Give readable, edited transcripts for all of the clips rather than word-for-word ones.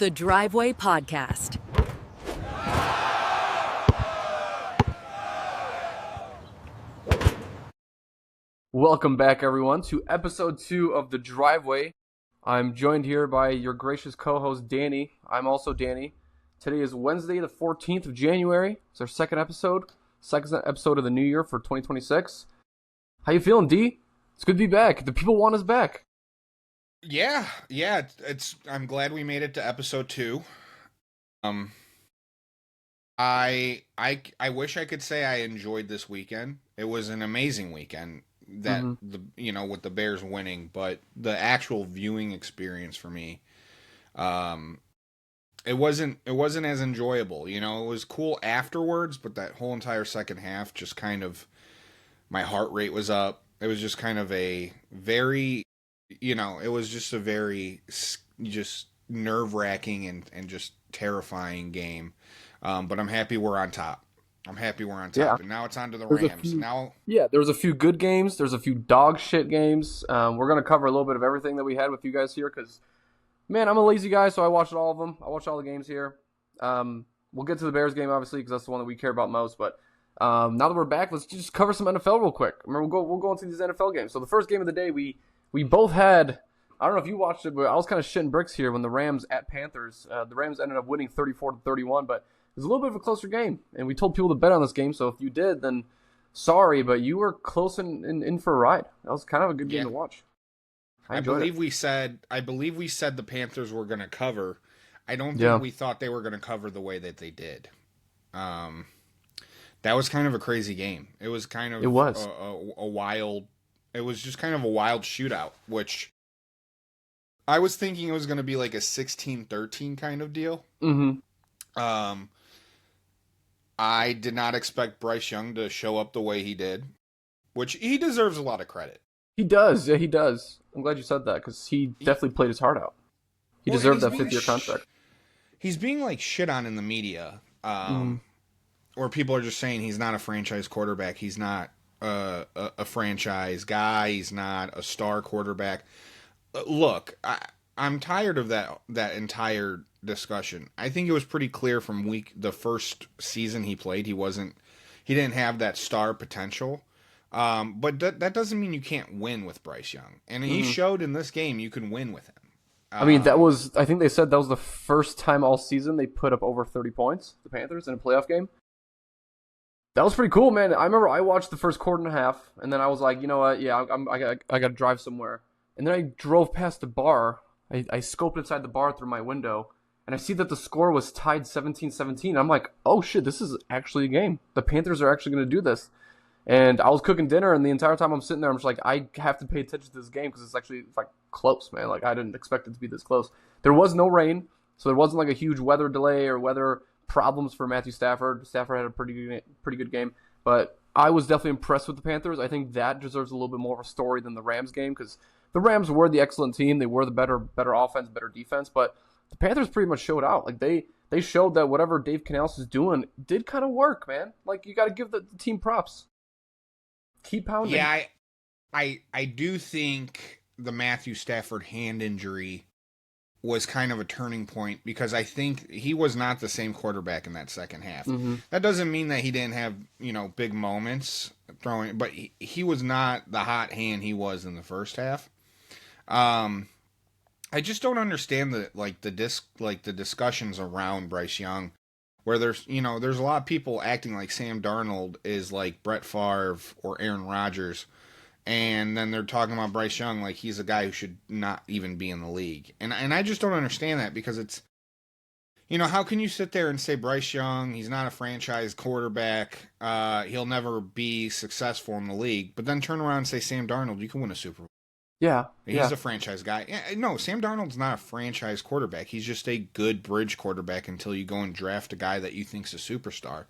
the Driveway Podcast. Welcome back, everyone, to episode 2 of The Driveway. I'm joined here by your gracious co-host, Danny. I'm also Danny. Today is Wednesday, the 14th of January. It's our second episode of the new year for 2026. How you feeling, D? It's good to be back. The people want us back. Yeah. I'm glad we made it to episode 2. I wish I could say I enjoyed this weekend. It was an amazing weekend. That with the Bears winning, but the actual viewing experience for me, it wasn't as enjoyable. It was cool afterwards, but that whole entire second half just kind of, my heart rate was up. It was just kind of a very, it was just a very just nerve-wracking and just terrifying game. But I'm happy we're on top. Yeah. And now it's on to the Rams. There was a few good games. There's a few dog shit games. We're going to cover a little bit of everything that we had with you guys here because, man, I'm a lazy guy, so I watched all of them. I watched all the games here. We'll get to the Bears game, obviously, because that's the one that we care about most. But now that we're back, let's just cover some NFL real quick. Remember, we'll go into these NFL games. So the first game of the day, we both had, I don't know if you watched it, but I was kind of shitting bricks here when the Rams at Panthers. The Rams ended up winning 34-31, but it was a little bit of a closer game, and we told people to bet on this game, so if you did, then sorry, but you were close and in for a ride. That was kind of a good game to watch. I believe we said the Panthers were going to cover. I don't think we thought they were going to cover the way that they did. That was kind of a crazy game. It was kind of a wild. It was just kind of a wild shootout, which I was thinking it was going to be like a 16-13 kind of deal. Mm-hmm. I did not expect Bryce Young to show up the way he did, which he deserves a lot of credit. He does. Yeah, he does. I'm glad you said that because he definitely played his heart out. He deserved that 5th-year contract. He's being like shit on in the media, where people are just saying he's not a franchise quarterback. He's not a franchise guy. He's not a star quarterback. Look, I'm tired of that entire discussion. I think it was pretty clear from the first season he played, he didn't have that star potential. But that doesn't mean you can't win with Bryce Young. And he showed in this game you can win with him. I think they said that was the first time all season they put up over 30 points, the Panthers, in a playoff game. That was pretty cool, man. I remember I watched the first quarter and a half, and then I was like, you know what, yeah, I got to drive somewhere. And then I drove past the bar. I scoped inside the bar through my window, and I see that the score was tied 17-17. I'm like, oh shit, this is actually a game. The Panthers are actually going to do this. And I was cooking dinner, and the entire time I'm sitting there, I'm just like, I have to pay attention to this game because it's actually like close, man. Like I didn't expect it to be this close. There was no rain, so there wasn't like a huge weather delay or weather problems for Matthew Stafford. Stafford had a pretty good game, but I was definitely impressed with the Panthers. I think that deserves a little bit more of a story than the Rams game because the Rams were the excellent team. They were the better offense, better defense, but the Panthers pretty much showed out. Like they showed that whatever Dave Canales is doing did kind of work, man. Like you got to give the team props. Keep pounding. Yeah, I do think the Matthew Stafford hand injury was kind of a turning point because I think he was not the same quarterback in that second half. Mm-hmm. That doesn't mean that he didn't have, big moments throwing, but he was not the hot hand he was in the first half. I just don't understand the discussions around Bryce Young, where there's a lot of people acting like Sam Darnold is like Brett Favre or Aaron Rodgers, and then they're talking about Bryce Young like he's a guy who should not even be in the league, and I just don't understand that because it's, how can you sit there and say Bryce Young, he's not a franchise quarterback, he'll never be successful in the league, but then turn around and say Sam Darnold, you can win a Super Bowl. Yeah. He's a franchise guy. No, Sam Darnold's not a franchise quarterback. He's just a good bridge quarterback until you go and draft a guy that you think's a superstar.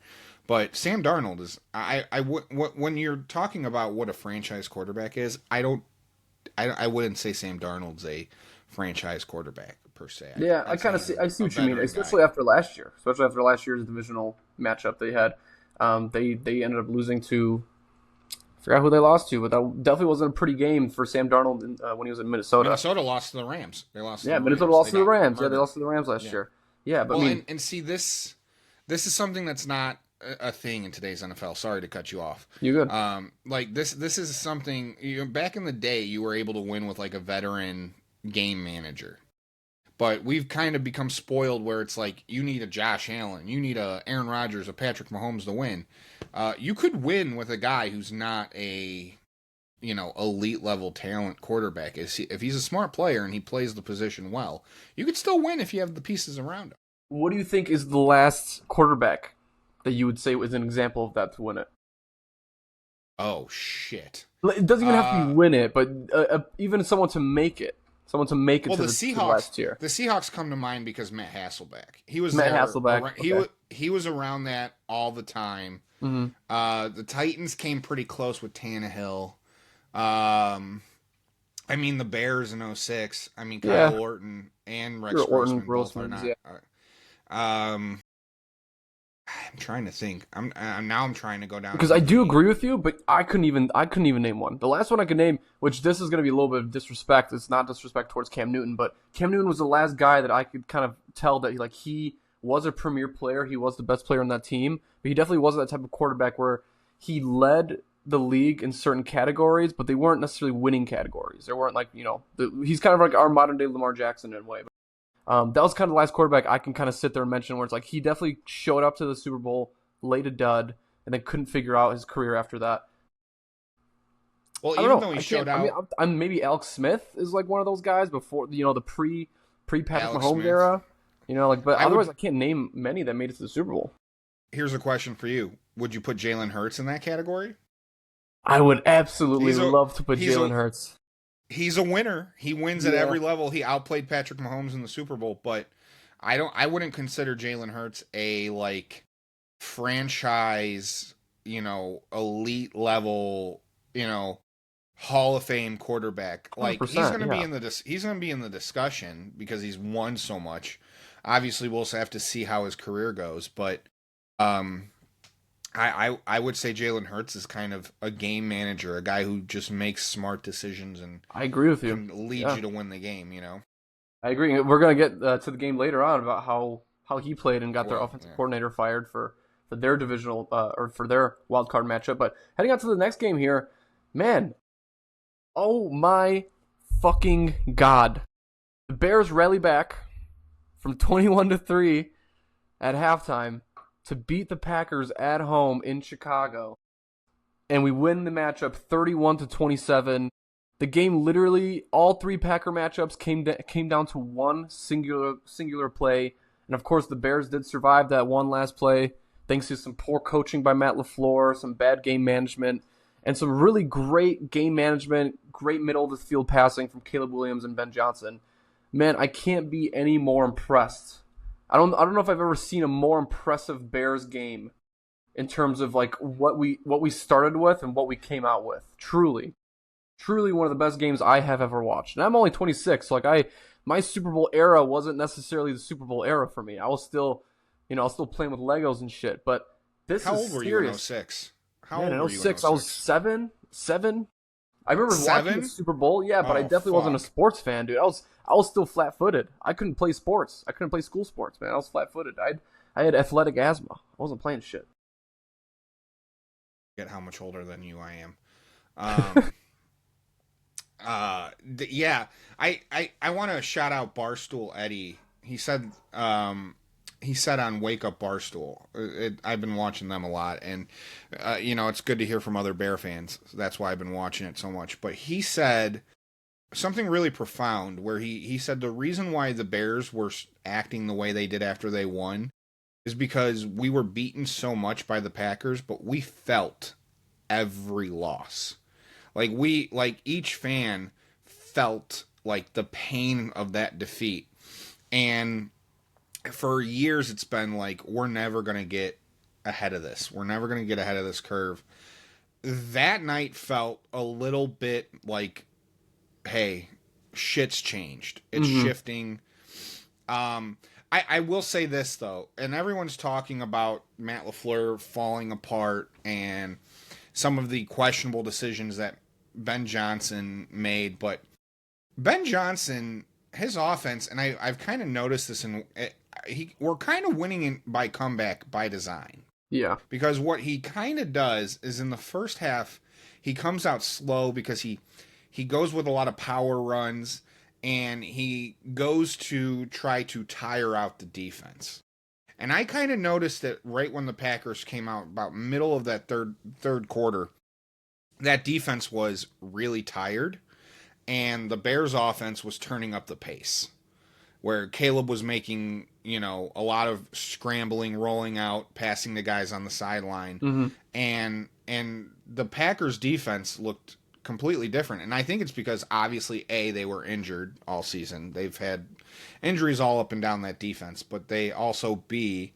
But Sam Darnold is, when you're talking about what a franchise quarterback is, I wouldn't say Sam Darnold's a franchise quarterback per se. Yeah, I see what you mean, especially after last year. Especially after last year's divisional matchup they had. They ended up losing to Forgot who they lost to, but that definitely wasn't a pretty game for Sam Darnold when he was in Minnesota. Minnesota lost to the Rams. They lost to the Minnesota Rams. lost They to the got Rams. Yeah, they murdered. lost to the Rams last Yeah. year. Yeah, but Well, I mean, and see this is something that's not a thing in today's NFL. Sorry to cut you off. you good? Like this is something back in the day you were able to win with like a veteran game manager. But we've kind of become spoiled where it's like you need a Josh Allen, you need a Aaron Rodgers, a Patrick Mahomes to win. You could win with a guy who's not a elite level talent quarterback. If he's a smart player and he plays the position well, you could still win if you have the pieces around him. What do you think is the last quarterback that you would say was an example of that to win it? Oh shit! It doesn't even have to be win it, but even someone to make it. Someone to make it Well, to the the Seahawks. last tier. The Seahawks come to mind because Matt Hasselbeck. He was Matt there. Hasselbeck. Okay. He was around that all the time. Mm-hmm. The Titans came pretty close with Tannehill. I mean the Bears in 06. I mean Kyle Orton and Rex Grossman both are not. Yeah. I'm trying to think. I'm trying to go down Because I do agree with you, but I couldn't even name one. The last one I could name, which this is going to be a little bit of disrespect. It's not disrespect towards Cam Newton, but Cam Newton was the last guy that I could kind of tell that he was a premier player. He was the best player on that team, but he definitely wasn't that type of quarterback where he led the league in certain categories, but they weren't necessarily winning categories. They weren't he's kind of like our modern day Lamar Jackson in a way. That was kind of the last quarterback I can kind of sit there and mention where it's like he definitely showed up to the Super Bowl, laid a dud, and then couldn't figure out his career after that. Well, even though he showed out, I mean, maybe Alex Smith is like one of those guys before the pre Patrick Mahomes Smith. Era. But otherwise I can't name many that made it to the Super Bowl. Here's a question for you: would you put Jalen Hurts in that category? I would absolutely love to put Jalen Hurts. He's a winner. He wins at every level. He outplayed Patrick Mahomes in the Super Bowl, but I wouldn't consider Jalen Hurts a franchise, elite level, Hall of Fame quarterback. Like he's going to be in the discussion because he's won so much. Obviously, we'll have to see how his career goes, but I would say Jalen Hurts is kind of a game manager, a guy who just makes smart decisions and I agree with you. Can lead you to win the game. I agree. We're gonna get to the game later on about how he played and got their offensive coordinator fired for their divisional or for their wild card matchup. But heading on to the next game here, man, oh my fucking god, the Bears rally back from 21-3 at halftime to beat the Packers at home in Chicago. And we win the matchup 31-27. The game literally, all three Packer matchups came down to one singular play. And of course, the Bears did survive that one last play thanks to some poor coaching by Matt LaFleur, some bad game management, and some really great game management, great middle of the field passing from Caleb Williams and Ben Johnson. Man, I can't be any more impressed. I don't know if I've ever seen a more impressive Bears game in terms of what we started with and what we came out with. Truly one of the best games I have ever watched. And I'm only 26, so my Super Bowl era wasn't necessarily the Super Bowl era for me. I was still playing with Legos and shit. But this How is old were serious. you in 06? How Man, old were you in 06? I was seven. I remember watching the Super Bowl, but I definitely wasn't a sports fan, dude. I was still flat-footed. I couldn't play sports. I couldn't play school sports, man. I was flat-footed. I had athletic asthma. I wasn't playing shit. Get how much older than you I am. Yeah. I want to shout out Barstool Eddie. He said on Wake Up Barstool. I've been watching them a lot, and it's good to hear from other Bear fans. That's why I've been watching it so much. But he said something really profound, where he said the reason why the Bears were acting the way they did after they won is because we were beaten so much by the Packers, but we felt every loss. Each fan felt the pain of that defeat. And for years it's been we're never going to get ahead of this. We're never going to get ahead of this curve. That night felt a little bit hey, shit's changed. It's shifting. I will say this, though, and everyone's talking about Matt LaFleur falling apart and some of the questionable decisions that Ben Johnson made. But Ben Johnson, his offense, and I've kind of noticed this, we're kind of winning by comeback by design. Yeah. Because what he kind of does is in the first half, he comes out slow because he goes with a lot of power runs, and he goes to try to tire out the defense. And I kind of noticed that right when the Packers came out, about middle of that third quarter, that defense was really tired, and the Bears offense was turning up the pace, where Caleb was making, a lot of scrambling, rolling out, passing the guys on the sideline. Mm-hmm. And the Packers defense looked completely different. And I think it's because obviously they were injured all season. They've had injuries all up and down that defense, but they also they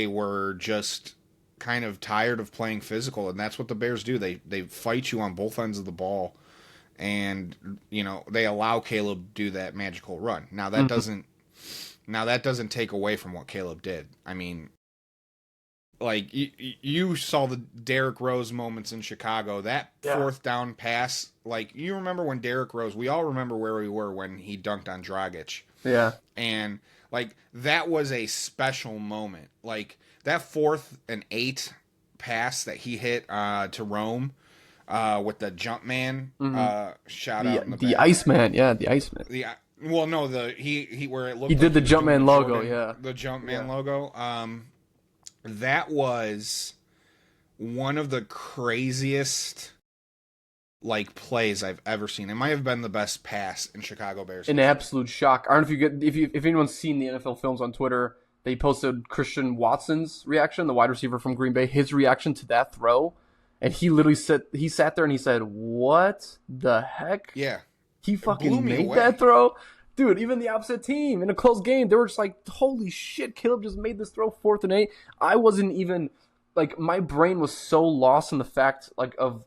were just kind of tired of playing physical, and that's what the Bears do. They fight you on both ends of the ball, and they allow Caleb to do that magical run. Now that doesn't take away from what Caleb did. I mean, like you saw the Derrick Rose moments in Chicago. That fourth down pass, like you remember when Derrick Rose. We all remember where we were when he dunked on Dragic. Yeah, and like that was a special moment. Like that 4th and 8 pass that he hit to Rome with the jump man shout out in the Iceman. Yeah, the Iceman. Well, no, he where it looked. He like did the Jumpman logo. Jordan, yeah, the Jumpman logo. That was one of the craziest plays I've ever seen. It might have been the best pass in Chicago Bears. An absolute shock. I don't know if anyone's seen the NFL Films on Twitter. They posted Christian Watson's reaction, the wide receiver from Green Bay, his reaction to that throw, and he literally sat there and he said, "What the heck?" Yeah, he fucking made that throw. Dude, even the opposite team in a close game, they were just like, holy shit, Caleb just made this throw 4th and 8. I wasn't even, my brain was so lost in the fact, of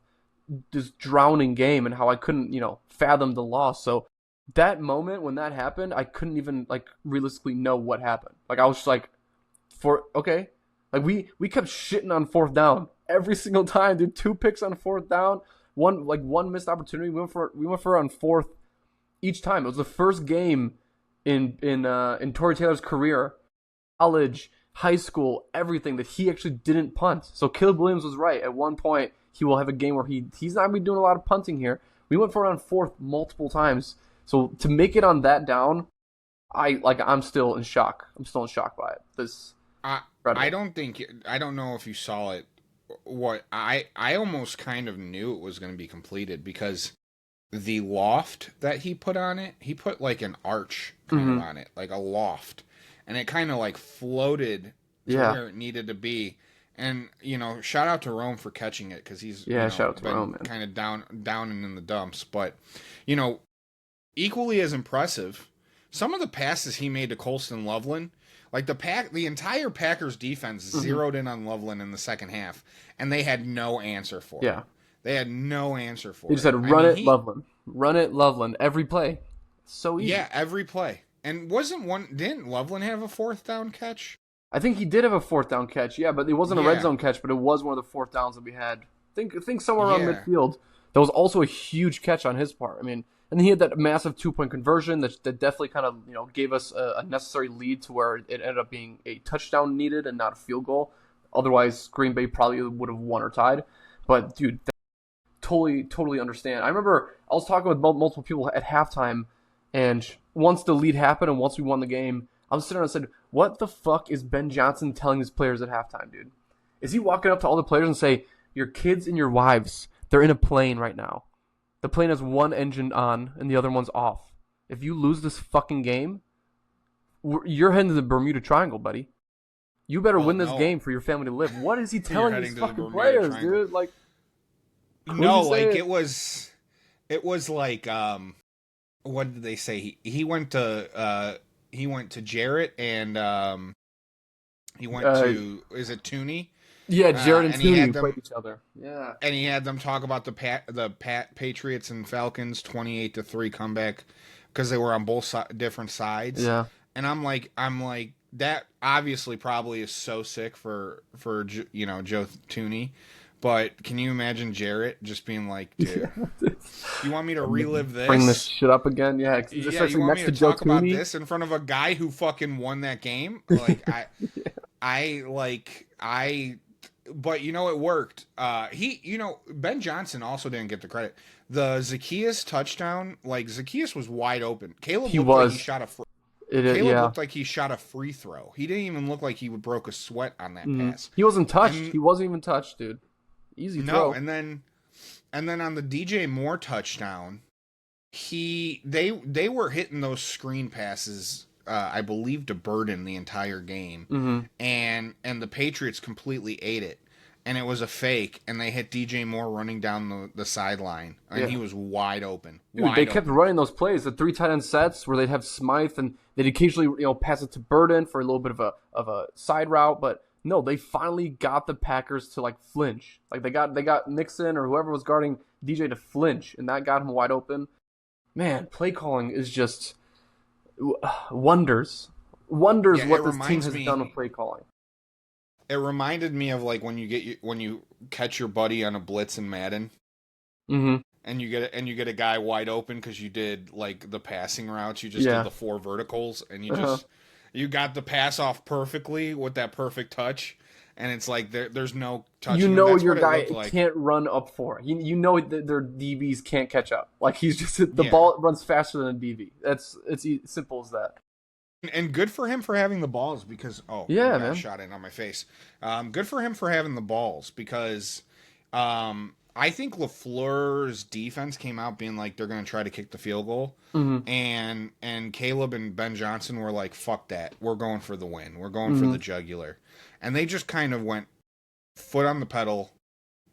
this drowning game and how I couldn't, fathom the loss. So that moment when that happened, I couldn't even, realistically know what happened. I was just okay. We kept shitting on 4th down every single time, dude. 2 picks on 4th down, one missed opportunity. We went for on 4th each time. It was the first game in Torrey Taylor's career, college, high school, everything, that he actually didn't punt. So Caleb Williams was right. At one point, he will have a game where he's not going to be doing a lot of punting here. We went for it on 4th multiple times. So to make it on that down, I'm still in shock. I'm still in shock by it. I don't know if you saw it. What I almost kind of knew it was going to be completed because the loft that he put on it, he put an arch kind of on it, like a loft, and it kind of floated to where it needed to be. And shout out to Rome for catching it because he's shout out to Rome, kind of down and in the dumps. But equally as impressive, some of the passes he made to Colston Loveland, the entire Packers defense zeroed in on Loveland in the second half, and they had no answer for it. Yeah. They had no answer for it. He just said, Loveland. Run it, Loveland. Every play. So easy. Yeah, every play. And didn't Loveland have a 4th down catch? I think he did have a 4th down catch, yeah, but it wasn't a red zone catch, but it was one of the 4th downs that we had. I think somewhere around midfield. That was also a huge catch on his part. I mean, and he had that massive 2-point conversion that definitely kind of, gave us a necessary lead to where it ended up being a touchdown needed and not a field goal. Otherwise, Green Bay probably would have won or tied. But, dude, totally understand. I remember I was talking with multiple people at halftime, and once the lead happened and once we won the game, I was sitting there and said, what the fuck is Ben Johnson telling his players at halftime, dude? Is he walking up to all the players and say, your kids and your wives, they're in a plane right now. The plane has one engine on and the other one's off. If you lose this fucking game, you're heading to the Bermuda Triangle, buddy. You better win this game for your family to live. What is he telling these fucking players, dude? It was like what did they say? He went to Jarrett and he went to is it Tooney? Yeah, Jarrett and Tooney played each other. Yeah, and he had them talk about the Patriots and Falcons 28-3 comeback because they were on both different sides. Yeah, and I'm like that obviously probably is so sick for Joe Tooney. But can you imagine Jarrett just being like, dude, you want me to relive this? Bring this shit up again? Yeah. Yeah, you want me to talk about this in front of a guy who fucking won that game? Like, but you know, it worked. Ben Johnson also didn't get the credit. The Zacchaeus touchdown, like, Zacchaeus was wide open. Caleb looked like he shot a free throw. He didn't even look like he broke a sweat on that pass. He wasn't touched. He wasn't even touched, dude. Easy throw. No, and then on the DJ Moore touchdown, they were hitting those screen passes, I believe, to Burden the entire game, and the Patriots completely ate it, and it was a fake, and they hit DJ Moore running down the sideline, and he was wide open. Dude, they kept running those plays, the 3 tight end sets where they'd have Smythe, and they'd occasionally pass it to Burden for a little bit of a side route, but. No, they finally got the Packers to like flinch. Like they got Nixon or whoever was guarding DJ to flinch, and that got him wide open. Man, play calling is just wonders. What this team has done with play calling. It reminded me of like when you catch your buddy on a blitz in Madden, and you get a guy wide open because you did like the passing routes. You just did the 4 verticals, and you just. You got the pass off perfectly with that perfect touch, and it's like there's no touch. You know your guy can't run up for it. You know that their DBs can't catch up. Like he's just the ball runs faster than a DB. It's simple as that. And good for him for having the balls because man, shot in on my face. Good for him for having the balls because I think LaFleur's defense came out being like they're going to try to kick the field goal, and Caleb and Ben Johnson were like, "Fuck that, we're going for the win. We're going for the jugular," and they just kind of went foot on the pedal,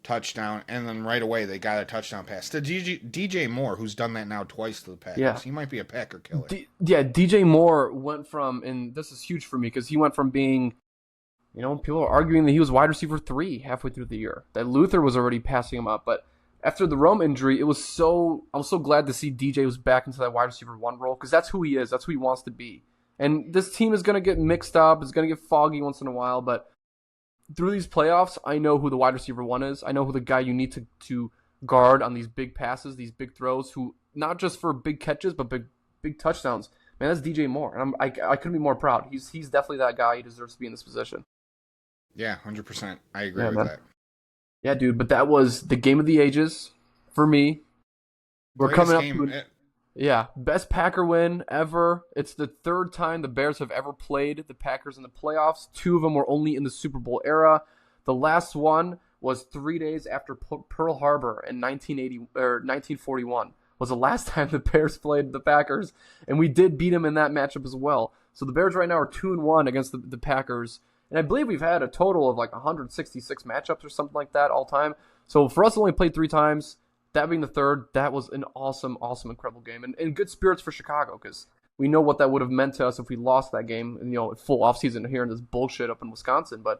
touchdown, and then right away they got a touchdown pass to DJ Moore, who's done that now twice to the Packers. Yeah. He might be a Packer killer. DJ Moore went from, and this is huge for me because he went from being. People are arguing that he was wide receiver 3 halfway through the year. That Luther was already passing him up. But after the Rome injury, I was so glad to see DJ was back into that wide receiver 1 role because that's who he is. That's who he wants to be. And this team is going to get mixed up. It's going to get foggy once in a while. But through these playoffs, I know who the wide receiver 1 is. I know who the guy you need to guard on these big passes, these big throws, who not just for big catches, but big touchdowns. Man, that's DJ Moore. And I couldn't be more proud. He's definitely that guy. He deserves to be in this position. Yeah, 100%. I agree with that. Yeah, dude, but that was the game of the ages for me. We're coming up to best Packer win ever. It's the 3rd time the Bears have ever played the Packers in the playoffs. 2 of them were only in the Super Bowl era. The last one was 3 days after Pearl Harbor in 1941. Was the last time the Bears played the Packers, and we did beat them in that matchup as well. So the Bears right now are 2-1 against the Packers. And I believe we've had a total of like 166 matchups or something like that all time. So for us to only play 3 times, that being the 3rd, that was an awesome, incredible game. And good spirits for Chicago because we know what that would have meant to us if we lost that game in full offseason here in this bullshit up in Wisconsin. But,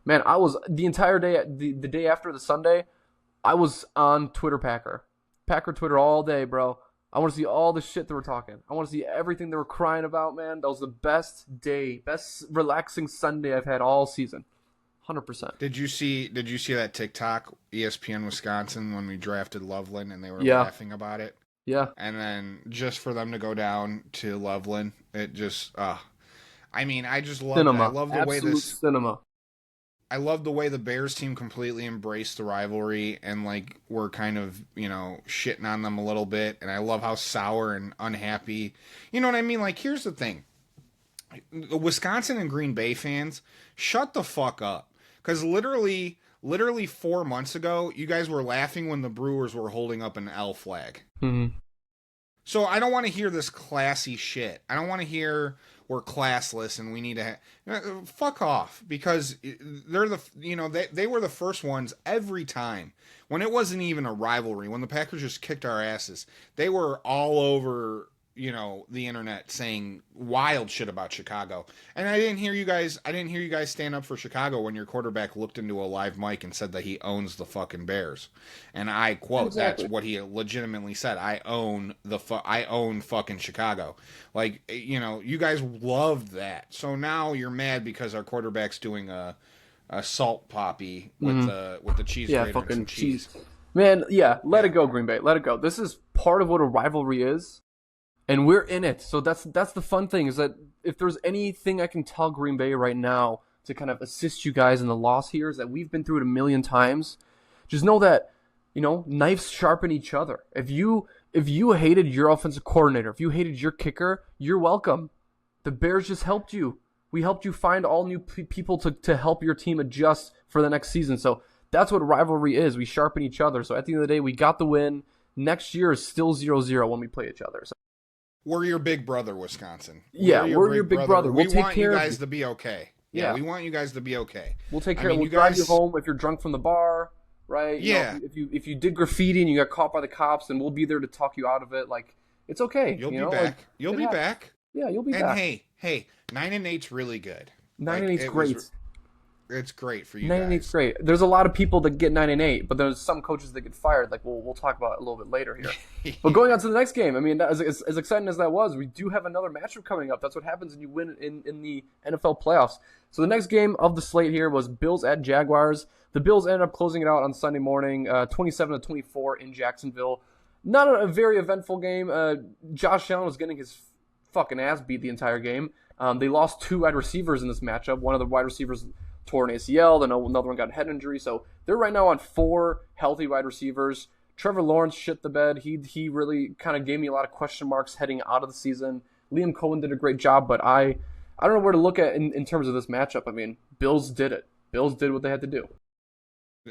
man, I was the entire day, the day after the Sunday, I was on Packer Twitter all day, bro. I want to see all the shit that we're talking. I want to see everything they were crying about, man. That was the best relaxing Sunday I've had all season. 100%. Did you see that TikTok, ESPN Wisconsin, when we drafted Loveland and they were laughing about it? Yeah. And then just for them to go down to Loveland, it just, I just love cinema. I love the Absolute way cinema. I love the way the Bears team completely embraced the rivalry and like we're kind of, shitting on them a little bit. And I love how sour and unhappy. You know what I mean? Like, here's the thing. The Wisconsin and Green Bay fans, shut the fuck up. Because literally 4 months ago, you guys were laughing when the Brewers were holding up an L flag. Mm-hmm. So I don't want to hear this classy shit. I don't want to hear we're classless and we need to fuck off because they're they were the first ones every time when it wasn't even a rivalry, when the Packers just kicked our asses. They were all over the internet saying wild shit about Chicago. And I didn't hear you guys stand up for Chicago when your quarterback looked into a live mic and said that he owns the fucking Bears. And I quote, exactly. That's what he legitimately said. I own fucking Chicago. Like, you guys loved that. So now you're mad because our quarterback's doing a salt poppy with the cheese Yeah, grater and fucking some cheese. Man, yeah, let it go, Green Bay. Let it go. This is part of what a rivalry is, and we're in it. So that's the fun thing, is that if there's anything I can tell Green Bay right now to kind of assist you guys in the loss here, is that we've been through it a million times. Just know that, knives sharpen each other. If you hated your offensive coordinator, if you hated your kicker, you're welcome. The Bears just helped you. We helped you find all new people to help your team adjust for the next season. So that's what rivalry is. We sharpen each other. So at the end of the day, we got the win. Next year is still 0-0 when we play each other. So we're your big brother, Wisconsin. We're your big brother. We'll take care of you. We want you guys to be okay. Yeah, we want you guys to be okay. We'll take care of you. We'll drive you home if you're drunk from the bar, right? Yeah. If you did graffiti and you got caught by the cops, then we'll be there to talk you out of it. Like, it's okay. You'll be back. You'll be back. Yeah, you'll be back. And hey, 9-8's really good. 9-8's great. It's great for you 9-8's great. There's a lot of people that get 9-8, but there's some coaches that get fired. Like we'll talk about it a little bit later here. But going on to the next game, I mean, as exciting as that was, we do have another matchup coming up. That's what happens when you win in the NFL playoffs. So the next game of the slate here was Bills at Jaguars. The Bills ended up closing it out on Sunday morning, 27-24 in Jacksonville. Not a very eventful game. Josh Allen was getting his fucking ass beat the entire game. They lost 2 wide receivers in this matchup. One of the wide receivers tore an ACL, then another one got a head injury. So they're right now on 4 healthy wide receivers. Trevor Lawrence shit the bed. He really kind of gave me a lot of question marks heading out of the season. Liam Cohen did a great job, but I don't know where to look at in terms of this matchup. I mean, Bills did it. Bills did what they had to do.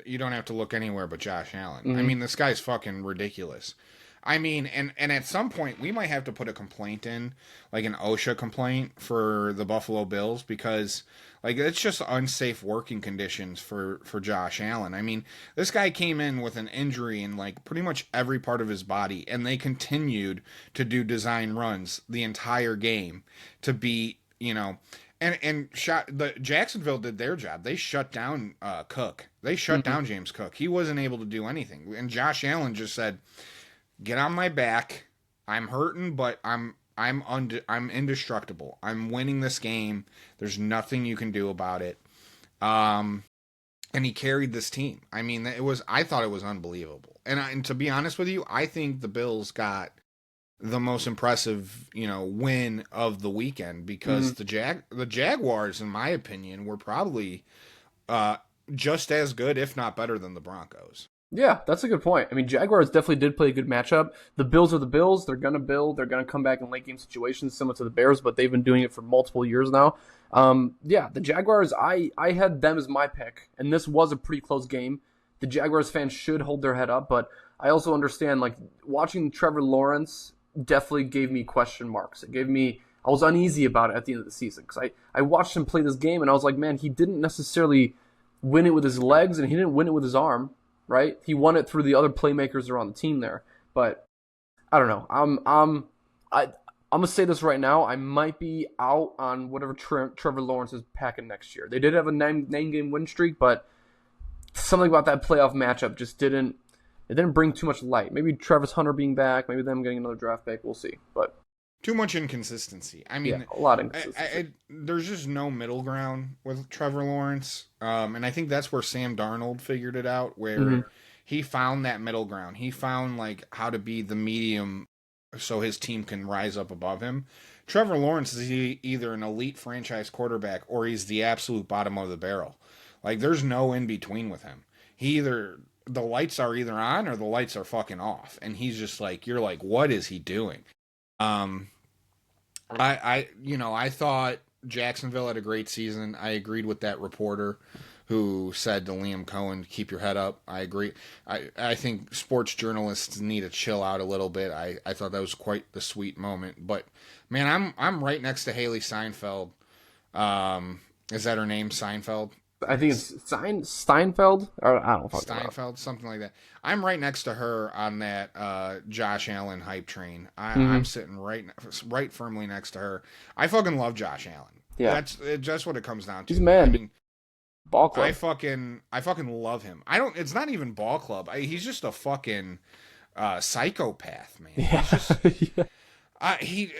You don't have to look anywhere but Josh Allen. Mm-hmm. I mean, this guy's fucking ridiculous. I mean, and at some point, we might have to put a complaint in, like an OSHA complaint for the Buffalo Bills, because, like, it's just unsafe working conditions for Josh Allen. I mean, this guy came in with an injury in, like, pretty much every part of his body, and they continued to do design runs the entire game to beat, the Jacksonville did their job. They shut down Cook. They shut down James Cook. He wasn't able to do anything. And Josh Allen just said, "Get on my back. I'm hurting, but I'm indestructible. I'm winning this game. There's nothing you can do about it." And he carried this team. I mean, I thought it was unbelievable. And to be honest with you, I think the Bills got the most impressive, win of the weekend, because the Jaguars, in my opinion, were probably just as good, if not better, than the Broncos. Yeah, that's a good point. I mean, Jaguars definitely did play a good matchup. The Bills are the Bills. They're going to build. They're going to come back in late game situations similar to the Bears, but they've been doing it for multiple years now. The Jaguars, I had them as my pick, and this was a pretty close game. The Jaguars fans should hold their head up, but I also understand, like, watching Trevor Lawrence definitely gave me question marks. I was uneasy about it at the end of the season, because I watched him play this game, and I was like, man, he didn't necessarily win it with his legs, and he didn't win it with his arm. Right, he won it through the other playmakers that are on the team there. But I don't know. I'm gonna say this right now. I might be out on whatever Trevor Lawrence is packing next year. They did have a 9-game win streak, but something about that playoff matchup just didn't bring too much light. Maybe Travis Hunter being back, maybe them getting another draft pick. We'll see. But too much inconsistency. I mean, a lot of inconsistency. There's just no middle ground with Trevor Lawrence. And I think that's where Sam Darnold figured it out, where he found that middle ground. He found, like, how to be the medium so his team can rise up above him. Trevor Lawrence is either an elite franchise quarterback or he's the absolute bottom of the barrel. Like, there's no in between with him. The lights are either on or the lights are fucking off. And he's just like, you're like, what is he doing? I thought Jacksonville had a great season. I agreed with that reporter who said to Liam Cohen, keep your head up. I agree. I think sports journalists need to chill out a little bit. I thought that was quite the sweet moment. But man, I'm right next to Haley Seinfeld. Is that her name, Seinfeld? I think it's Steinfeld, or I don't know. Steinfeld, something like that. I'm right next to her on that Josh Allen hype train. I'm sitting right firmly next to her. I fucking love Josh Allen. Yeah, that's just what it comes down to. He's man. I mean, ball club. I fucking love him. It's not even ball club. He's just a fucking psychopath, man. Yeah. He's just, He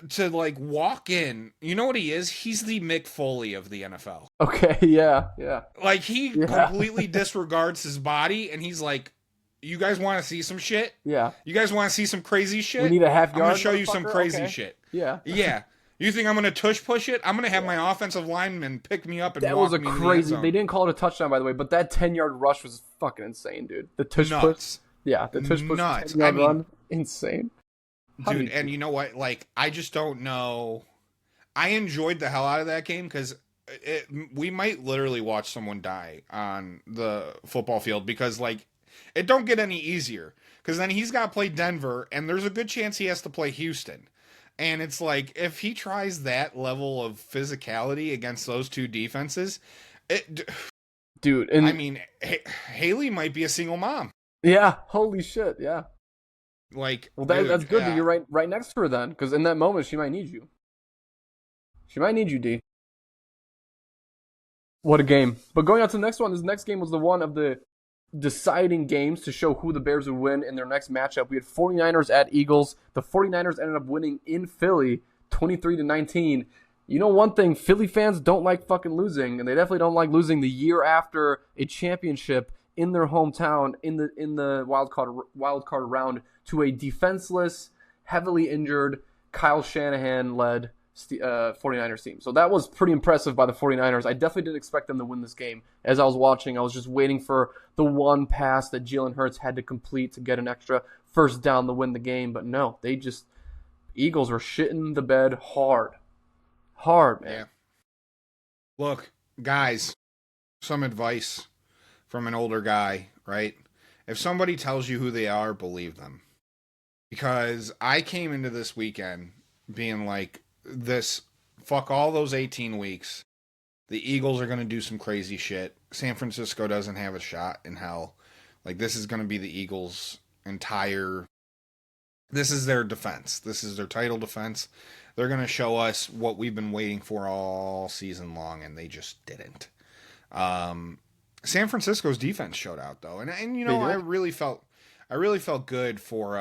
to like walk in. You know what he is? He's the Mick Foley of the NFL. Okay, yeah, yeah. Like he Yeah. completely disregards his body, and he's like, "You guys want to see some shit? Yeah. You guys want to see some crazy shit? We need a half I'm yard. gonna show you some motherfucker? crazy Okay. shit. Yeah. Yeah. You think I'm gonna tush push it? I'm gonna have my offensive lineman pick me up and That walk was a me in the end crazy. zone. They didn't call it a touchdown, by the way, but that 10-yard rush was fucking insane, dude. The tush push. Nuts. Yeah, the tush push Nuts. 10-yard run. Insane. Dude, and you know what? Like, I just don't know. I enjoyed the hell out of that game because we might literally watch someone die on the football field because, like, it don't get any easier. Because then he's got to play Denver, and there's a good chance he has to play Houston. And it's like, if he tries that level of physicality against those two defenses, dude, and I mean, Haley might be a single mom. yeah, holy shit, yeah. Like, Well, dude, that's good that you're right next to her then, because in that moment she might need you. She might need you, D. What a game! But going on to the next one, this next game was the one of the deciding games to show who the Bears would win in their next matchup. We had 49ers at Eagles. The 49ers ended up winning in Philly, 23-19. You know one thing, Philly fans don't like fucking losing, and they definitely don't like losing the year after a championship in their hometown in the wild card round to a defenseless, heavily injured Kyle Shanahan-led 49ers team. So that was pretty impressive by the 49ers. I definitely didn't expect them to win this game. As I was watching, I was just waiting for the one pass that Jalen Hurts had to complete to get an extra first down to win the game. But no, Eagles were shitting the bed hard. Hard, man. Yeah. Look, guys, some advice from an older guy, right? If somebody tells you who they are, believe them. Because I came into this weekend being like, fuck all those 18 weeks. The Eagles are going to do some crazy shit. San Francisco doesn't have a shot in hell. Like, this is going to be the Eagles' this is their defense. This is their title defense. They're going to show us what we've been waiting for all season long, and they just didn't. San Francisco's defense showed out, though. And you know, I really felt good for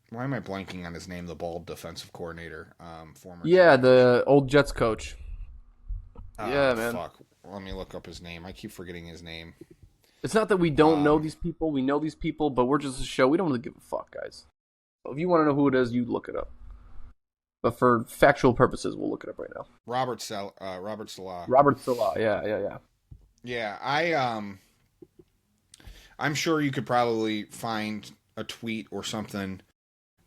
why am I blanking on his name? The bald defensive coordinator, former. Yeah, the old Jets coach. Yeah, man. Fuck. Let me look up his name. I keep forgetting his name. It's not that we don't know these people. We know these people, but we're just a show. We don't really give a fuck, guys. So if you want to know who it is, you look it up. But for factual purposes, we'll look it up right now. Robert Salah. Robert Salah. Yeah. Yeah, I'm sure you could probably find a tweet or something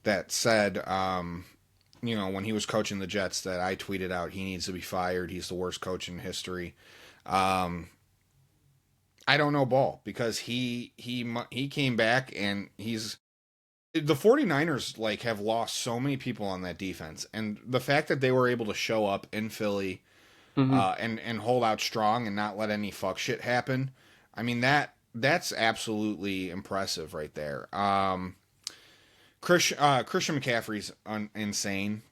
that said, you know, when he was coaching the Jets, that I tweeted out he needs to be fired. He's the worst coach in history. I don't know ball because he came back and the 49ers like have lost so many people on that defense, and the fact that they were able to show up in Philly and hold out strong and not let any fuck shit happen. I mean, that's absolutely impressive right there. Christian McCaffrey's insane.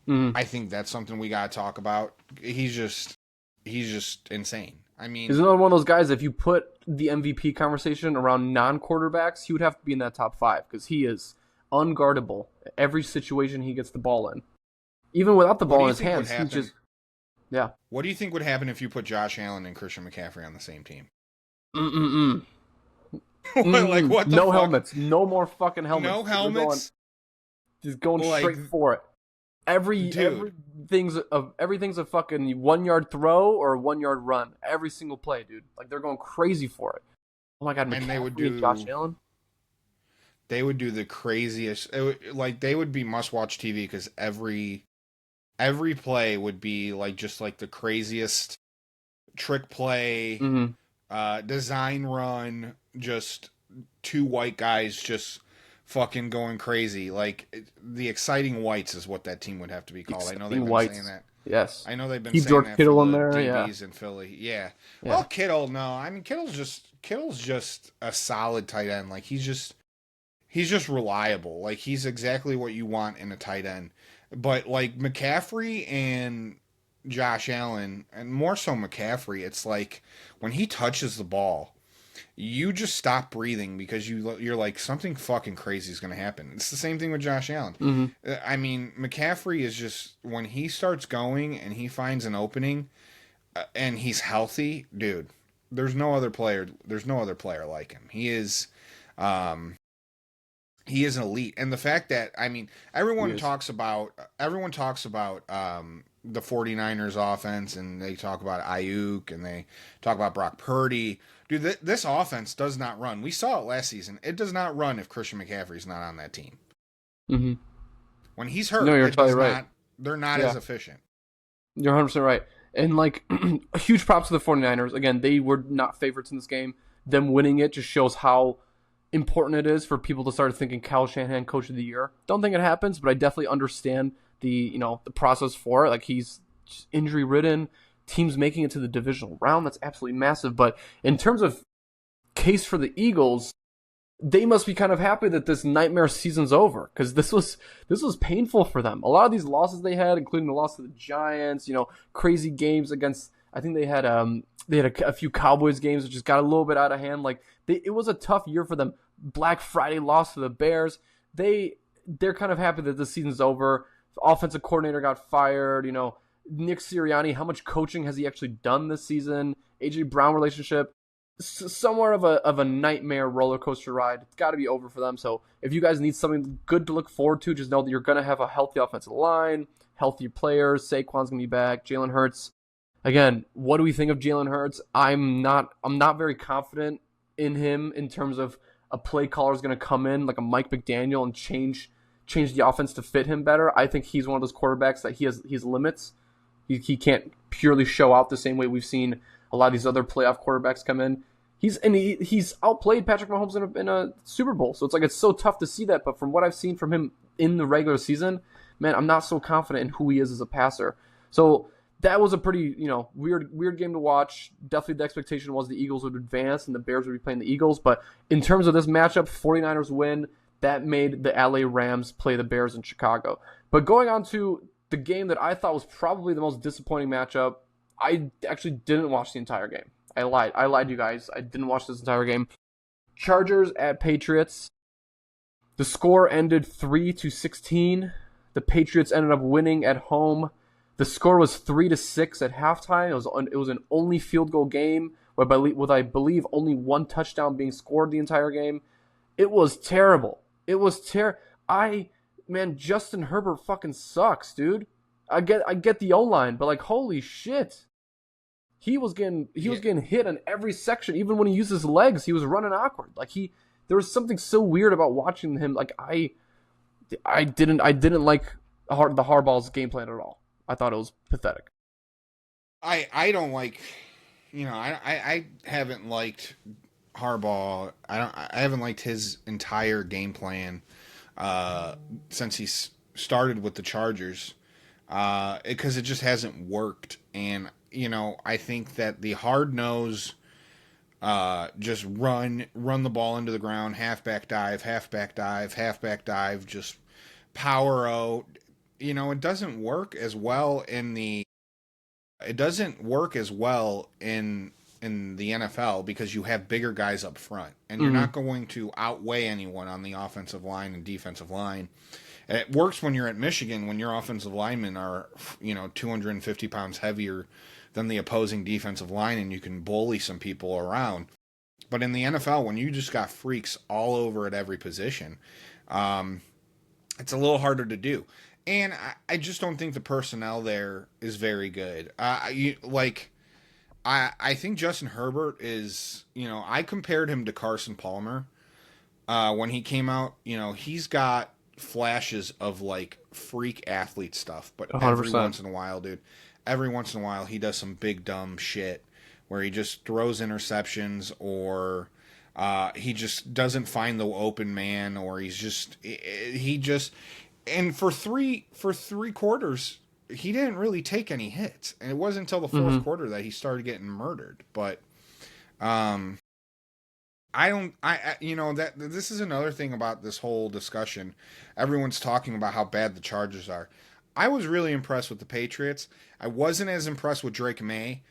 Mm-hmm. I think that's something we got to talk about. He's just insane. I mean, he's another one of those guys. If you put the MVP conversation around non-quarterbacks, he would have to be in that top 5 because he is unguardable. Every situation he gets the ball in, even without the ball in his hands, he just What do you think would happen if you put Josh Allen and Christian McCaffrey on the same team? Like what? No fuck? Helmets. No more fucking helmets. No helmets. Just going straight for it. Everything's a fucking 1 yard throw or a 1 yard run. Every single play, dude. Like they're going crazy for it. Oh my god! And they would do Josh Allen. They would do the craziest. They would be must-watch TV because every play would be like just like the craziest trick play, design run. Just two white guys just fucking going crazy. Like the exciting whites is what that team would have to be called. I know they've been saying that. Yes, I know they've been keep saying George that Kittle for in the there. DBs in Philly. Yeah. Well, Kittle, no. I mean, Kittle's just a solid tight end. Like he's just reliable. Like he's exactly what you want in a tight end. But like McCaffrey and Josh Allen, and more so McCaffrey, it's like when he touches the ball, you just stop breathing because you're like something fucking crazy is going to happen. It's the same thing with Josh Allen. Mm-hmm. I mean, McCaffrey is just when he starts going and he finds an opening and he's healthy, dude. There's no other player. There's no other player like him. Um, he is an elite, and the fact that I mean, everyone talks about the 49ers offense, and they talk about Ayuk, and they talk about Brock Purdy. Dude, this offense does not run. We saw it last season. It does not run if Christian McCaffrey's not on that team. Mm-hmm. When he's hurt, No, you're it totally does right. not. They're not as efficient. You're 100% right. And, like, huge props to the 49ers. Again, they were not favorites in this game. Them winning it just shows how important it is for people to start thinking Kyle Shanahan Coach of the Year. Don't think it happens, but I definitely understand the process for it. Like, he's injury-ridden. Teams making it to the divisional round, that's absolutely massive. But in terms of case for the Eagles, they must be kind of happy that this nightmare season's over, because this was painful for them. A lot of these losses they had, including the loss to the Giants, crazy games against. I think they had a few Cowboys games that just got a little bit out of hand. Like it was a tough year for them. Black Friday loss to the Bears. They're kind of happy that the season's over. The offensive coordinator got fired. Nick Sirianni, how much coaching has he actually done this season? AJ Brown relationship. Somewhere of a nightmare roller coaster ride. It's got to be over for them. So if you guys need something good to look forward to, just know that you're going to have a healthy offensive line, healthy players. Saquon's going to be back. Jalen Hurts. Again, what do we think of Jalen Hurts? I'm not very confident in him in terms of a play caller is going to come in like a Mike McDaniel and change the offense to fit him better. I think he's one of those quarterbacks that he has limits. He can't purely show out the same way we've seen a lot of these other playoff quarterbacks come in. He's outplayed Patrick Mahomes in a Super Bowl. So it's so tough to see that. But from what I've seen from him in the regular season, man, I'm not so confident in who he is as a passer. So that was a pretty, weird game to watch. Definitely the expectation was the Eagles would advance and the Bears would be playing the Eagles. But in terms of this matchup, 49ers win. That made the LA Rams play the Bears in Chicago. But going on to the game that I thought was probably the most disappointing matchup, I actually didn't watch the entire game. I lied to you guys. I didn't watch this entire game. Chargers at Patriots. The score ended 3-16. The Patriots ended up winning at home. The score was 3-6 at halftime. It was an only field goal game with I believe only one touchdown being scored the entire game. It was terrible. Man, Justin Herbert fucking sucks, dude. I get the O-line, but holy shit. He was getting hit in every section. Even when he used his legs, he was running awkward. There was something so weird about watching him. I didn't like the Harbaugh's game plan at all. I thought it was pathetic. I don't like, I haven't liked Harbaugh. I haven't liked his entire game plan since he started with the Chargers, because it just hasn't worked. And I think that the hard nose, just run the ball into the ground, halfback dive, just power out. It doesn't work as well in the NFL because you have bigger guys up front, and you're not going to outweigh anyone on the offensive line and defensive line. And it works when you're at Michigan, when your offensive linemen are 250 pounds heavier than the opposing defensive line, and you can bully some people around. But in the NFL, when you just got freaks all over at every position, it's a little harder to do. And I just don't think the personnel there is very good. I think Justin Herbert is, I compared him to Carson Palmer when he came out. He's got flashes of freak athlete stuff, but 100%. Every once in a while he does some big dumb shit where he just throws interceptions, or he just doesn't find the open man, or and for three quarters he didn't really take any hits, and it wasn't until the fourth quarter that he started getting murdered. But this is another thing about this whole discussion. Everyone's talking about how bad the Chargers are. I was really impressed with the Patriots. I wasn't as impressed with Drake May.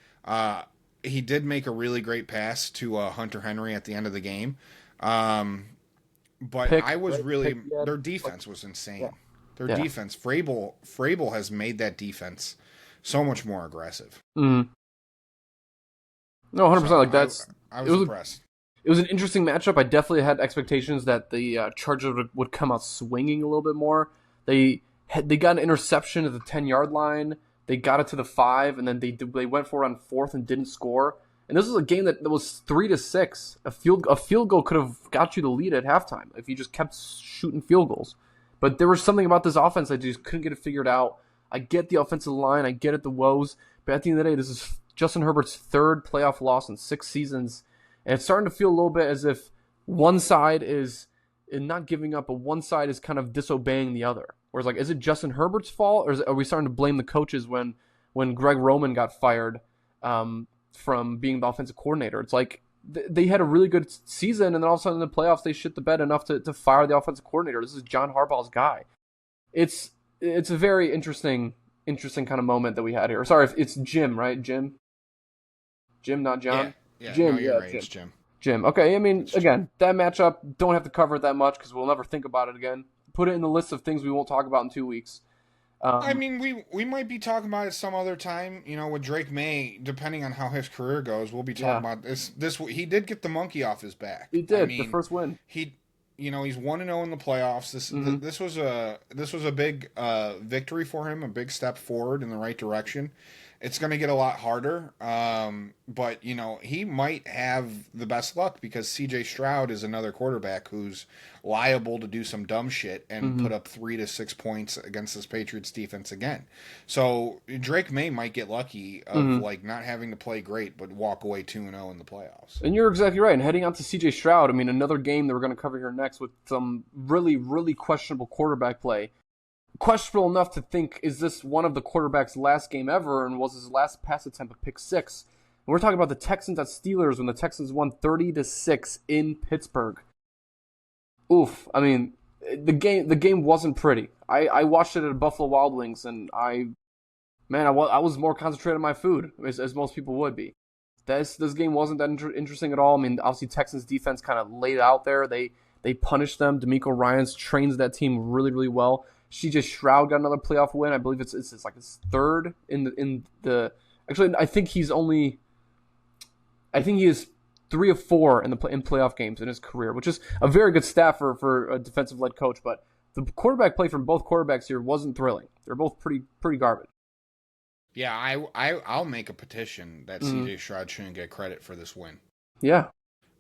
he did make a really great pass to Hunter Henry at the end of the game. But Pick, I was right? really Pick, yeah. their defense was insane. Yeah. Their Yeah. defense, Vrabel has made that defense so much more aggressive. Mm. No, 100%. So Like that's I was impressed. It was an interesting matchup. I definitely had expectations that the Chargers would come out swinging a little bit more. They got an interception at the 10-yard line. They got it to the 5, and then they went for it on 4th and didn't score. And this was a game that was 3-6. A field goal could have got you the lead at halftime if you just kept shooting field goals. But there was something about this offense I just couldn't get it figured out. I get the offensive line, I get it, the woes, but at the end of the day, this is Justin Herbert's 3rd playoff loss in 6 seasons. And it's starting to feel a little bit as if one side is not giving up, but one side is kind of disobeying the other. Whereas, like, is it Justin Herbert's fault, or are we starting to blame the coaches when Greg Roman got fired from being the offensive coordinator? It's like they had a really good season, and then all of a sudden in the playoffs they shit the bed enough to fire the offensive coordinator. This is John Harbaugh's guy. It's a very interesting kind of moment that we had here. Sorry, it's Jim, right? Jim, not John. Yeah, Jim, no, you're right. Jim. It's Jim. Jim. Okay, I mean, again, that matchup, don't have to cover it that much because we'll never think about it again. Put it in the list of things we won't talk about in 2 weeks. I mean, we might be talking about it some other time, with Drake May, depending on how his career goes. We'll be talking about this. He did get the monkey off his back. He did, the first win. He's 1-0 in the playoffs. This was a big victory for him, a big step forward in the right direction. It's going to get a lot harder, but he might have the best luck because C.J. Stroud is another quarterback who's liable to do some dumb shit and put up 3 to 6 points against this Patriots defense again. So Drake May might get lucky of not having to play great, but walk away 2-0 in the playoffs. And you're exactly right. And heading out to C.J. Stroud, I mean, another game that we're going to cover here next with some really, really questionable quarterback play. Questionable enough to think, is this one of the quarterback's last game ever, and was his last pass attempt a pick 6? And we're talking about the Texans at Steelers when the Texans won 30-6 in Pittsburgh. Oof. I mean, the game wasn't pretty. I watched it at Buffalo Wild Wings, and I was more concentrated on my food, as most people would be. This game wasn't that interesting at all. I mean, obviously Texans defense kind of laid out there. They punished them. DeMeco Ryans trains that team really, really well. C.J. Stroud got another playoff win. I believe it's like his 3rd in the. Actually, I think he is 3 of 4 in playoff games in his career, which is a very good stat for a defensive led coach. But the quarterback play from both quarterbacks here wasn't thrilling. They're both pretty garbage. Yeah, I'll make a petition that C.J. Stroud shouldn't get credit for this win. Yeah.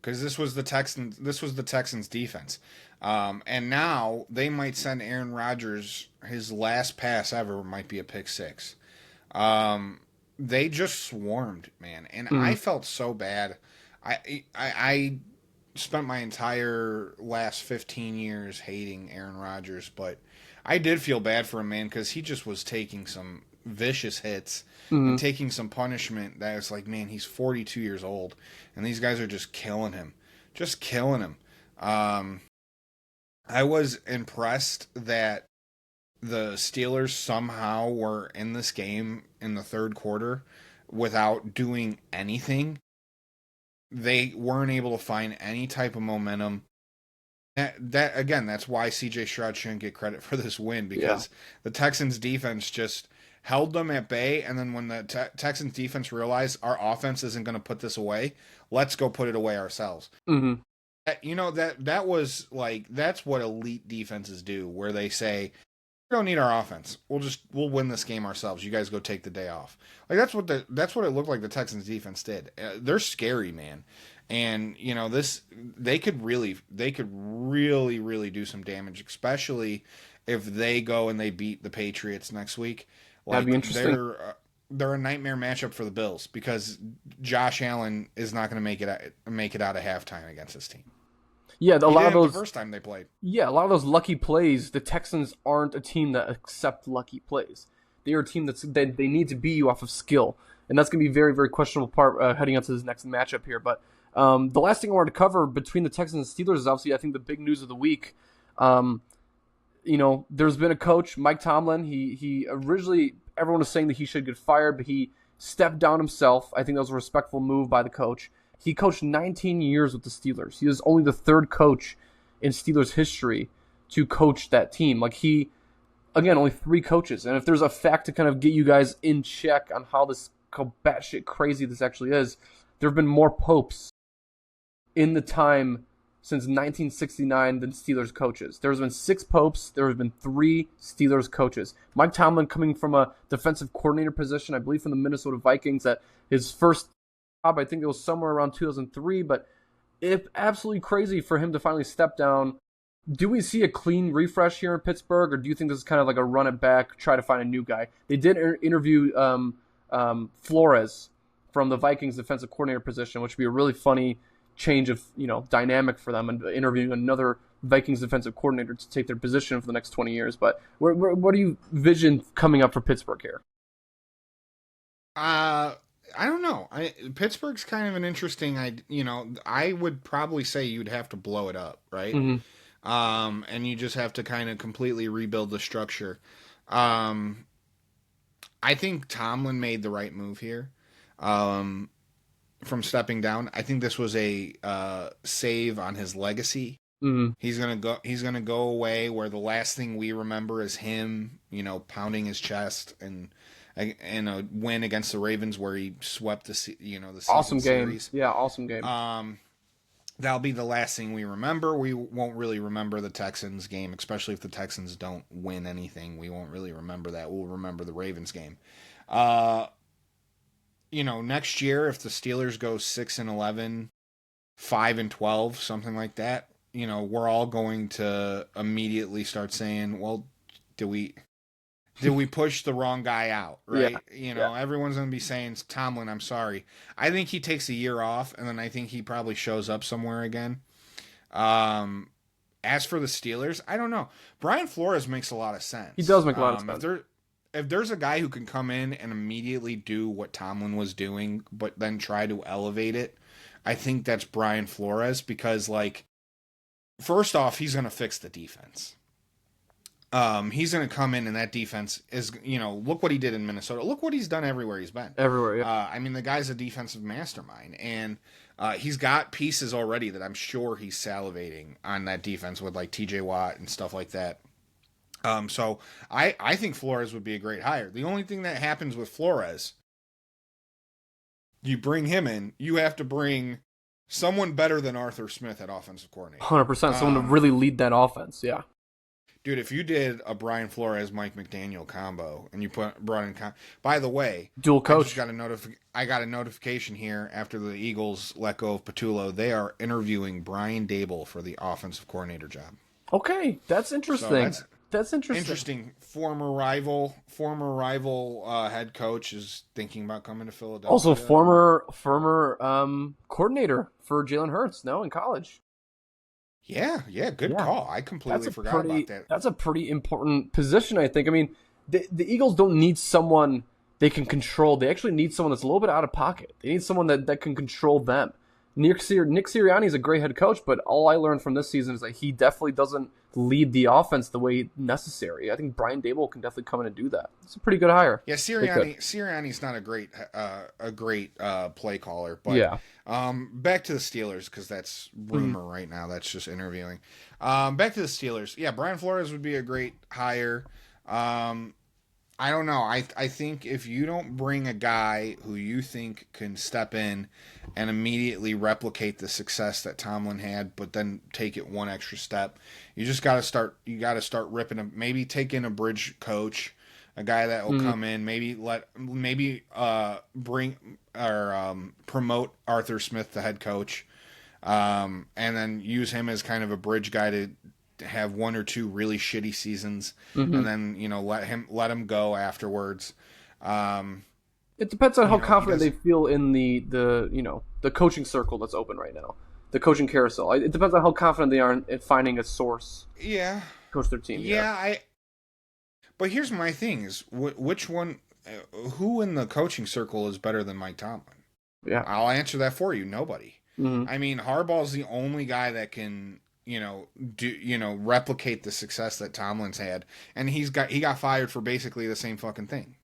Because this was the Texans defense. And now they might send Aaron Rodgers, his last pass ever might be a pick 6. They just swarmed, man. And I felt so bad. I spent my entire last 15 years hating Aaron Rodgers, but I did feel bad for him, man, because he just was taking some vicious hits and taking some punishment that was like, man, he's 42 years old, and these guys are just killing him. I was impressed that the Steelers somehow were in this game in the 3rd quarter without doing anything. They weren't able to find any type of momentum. That again, that's why C.J. Stroud shouldn't get credit for this win, because the Texans defense just held them at bay, and then when the Texans defense realized our offense isn't going to put this away, let's go put it away ourselves. That was like, that's what elite defenses do, where they say, we don't need our offense. We'll win this game ourselves. You guys go take the day off. Like that's what it looked like the Texans defense did. They're scary, man. And they could really do some damage, especially if they go and they beat the Patriots next week. That'd be interesting. They're a nightmare matchup for the Bills because Josh Allen is not going to make it out of halftime against this team. Yeah, a lot of those the first time they played. Yeah, a lot of those lucky plays. The Texans aren't a team that accept lucky plays. They are a team they need to beat you off of skill, and that's going to be very, very questionable part heading into this next matchup here. But the last thing I wanted to cover between the Texans and Steelers is obviously, I think, the big news of the week. There's been a coach, Mike Tomlin. He originally, everyone was saying that he should get fired, but he stepped down himself. I think that was a respectful move by the coach. He coached 19 years with the Steelers. He was only the third coach in Steelers history to coach that team. Like again, only 3 coaches. And if there's a fact to kind of get you guys in check on how batshit crazy this actually is, there have been more popes in the time since 1969 than Steelers coaches. There's been 6 popes. There have been 3 Steelers coaches. Mike Tomlin coming from a defensive coordinator position, I believe from the Minnesota Vikings, at his first job, I think it was somewhere around 2003, but it's absolutely crazy for him to finally step down. Do we see a clean refresh here in Pittsburgh, or do you think this is kind of like a run it back, try to find a new guy? They did interview Flores from the Vikings defensive coordinator position, which would be a really funny change of dynamic for them, and interviewing another Vikings defensive coordinator to take their position for the next 20 years. But what do you vision coming up for Pittsburgh here? I don't know. Pittsburgh's kind of an interesting. I would probably say you'd have to blow it up, right? Mm-hmm. And you just have to kind of completely rebuild the structure. I think Tomlin made the right move here. From stepping down, I think this was a save on his legacy. Mm-hmm. He's gonna go away where the last thing we remember is him, pounding his chest and a win against the Ravens where he swept the season Awesome game. series. Yeah, awesome game. That'll be the last thing we remember. We won't really remember the Texans game, especially if the Texans don't win anything. We won't really remember that. We'll remember the Ravens game. Next year, if the Steelers go 6-11, 5-12, something like that, we're all going to immediately start saying, well, did we push the wrong guy out, right? Yeah. Everyone's going to be saying, Tomlin, I'm sorry. I think he takes a year off, and then I think he probably shows up somewhere again. As for the Steelers, I don't know. Brian Flores makes a lot of sense. He does make a lot of sense. If there's a guy who can come in and immediately do what Tomlin was doing, but then try to elevate it, I think that's Brian Flores, because, first off, he's going to fix the defense. He's going to come in, and that defense is, look what he did in Minnesota. Look what he's done everywhere he's been. Everywhere, yeah. The guy's a defensive mastermind, and he's got pieces already that I'm sure he's salivating on that defense with, TJ Watt and stuff like that. So I think Flores would be a great hire. The only thing that happens with Flores, you bring him in, you have to bring someone better than Arthur Smith at offensive coordinator. 100%. Someone to really lead that offense, yeah. Dude, if you did a Brian Flores, Mike McDaniel combo, and you brought in... By the way... Dual coach. I got a notification here after the Eagles let go of Patullo. They are interviewing Brian Dable for the offensive coordinator job. Okay, that's interesting. So that's interesting. Former rival head coach is thinking about coming to Philadelphia. Also, former coordinator for Jalen Hurts, in college. Yeah, good call. I completely forgot about that. That's a pretty important position, I think. The Eagles don't need someone they can control. They actually need someone that's a little bit out of pocket. They need someone that can control them. Nick Sirianni is a great head coach, but all I learned from this season is that he definitely doesn't lead the offense the way necessary. I think Brian Dable can definitely come in and do that. It's a pretty good hire. Yeah, Sirianni's not a great play caller, but yeah. Back to the Steelers, because that's rumor right now. That's just interviewing. Back to the Steelers. Yeah, Brian Flores would be a great hire. I don't know. I think if you don't bring a guy who you think can step in and immediately replicate the success that Tomlin had, but then take it one extra step, you just got to start. You got to start ripping him. Maybe take in a bridge coach, a guy that will come in. Maybe bring or promote Arthur Smith, the head coach, and then use him as kind of a bridge guy to have one or two really shitty seasons, and then let him go afterwards. It depends on how confident they feel in the coaching circle that's open right now, the coaching carousel. It depends on how confident they are in finding a source. Yeah, coach their team. Yeah. But here's my thing: is which one, who in the coaching circle is better than Mike Tomlin? Yeah, I'll answer that for you. Nobody. Mm-hmm. Harbaugh's the only guy that can replicate the success that Tomlin's had, and he got fired for basically the same fucking thing.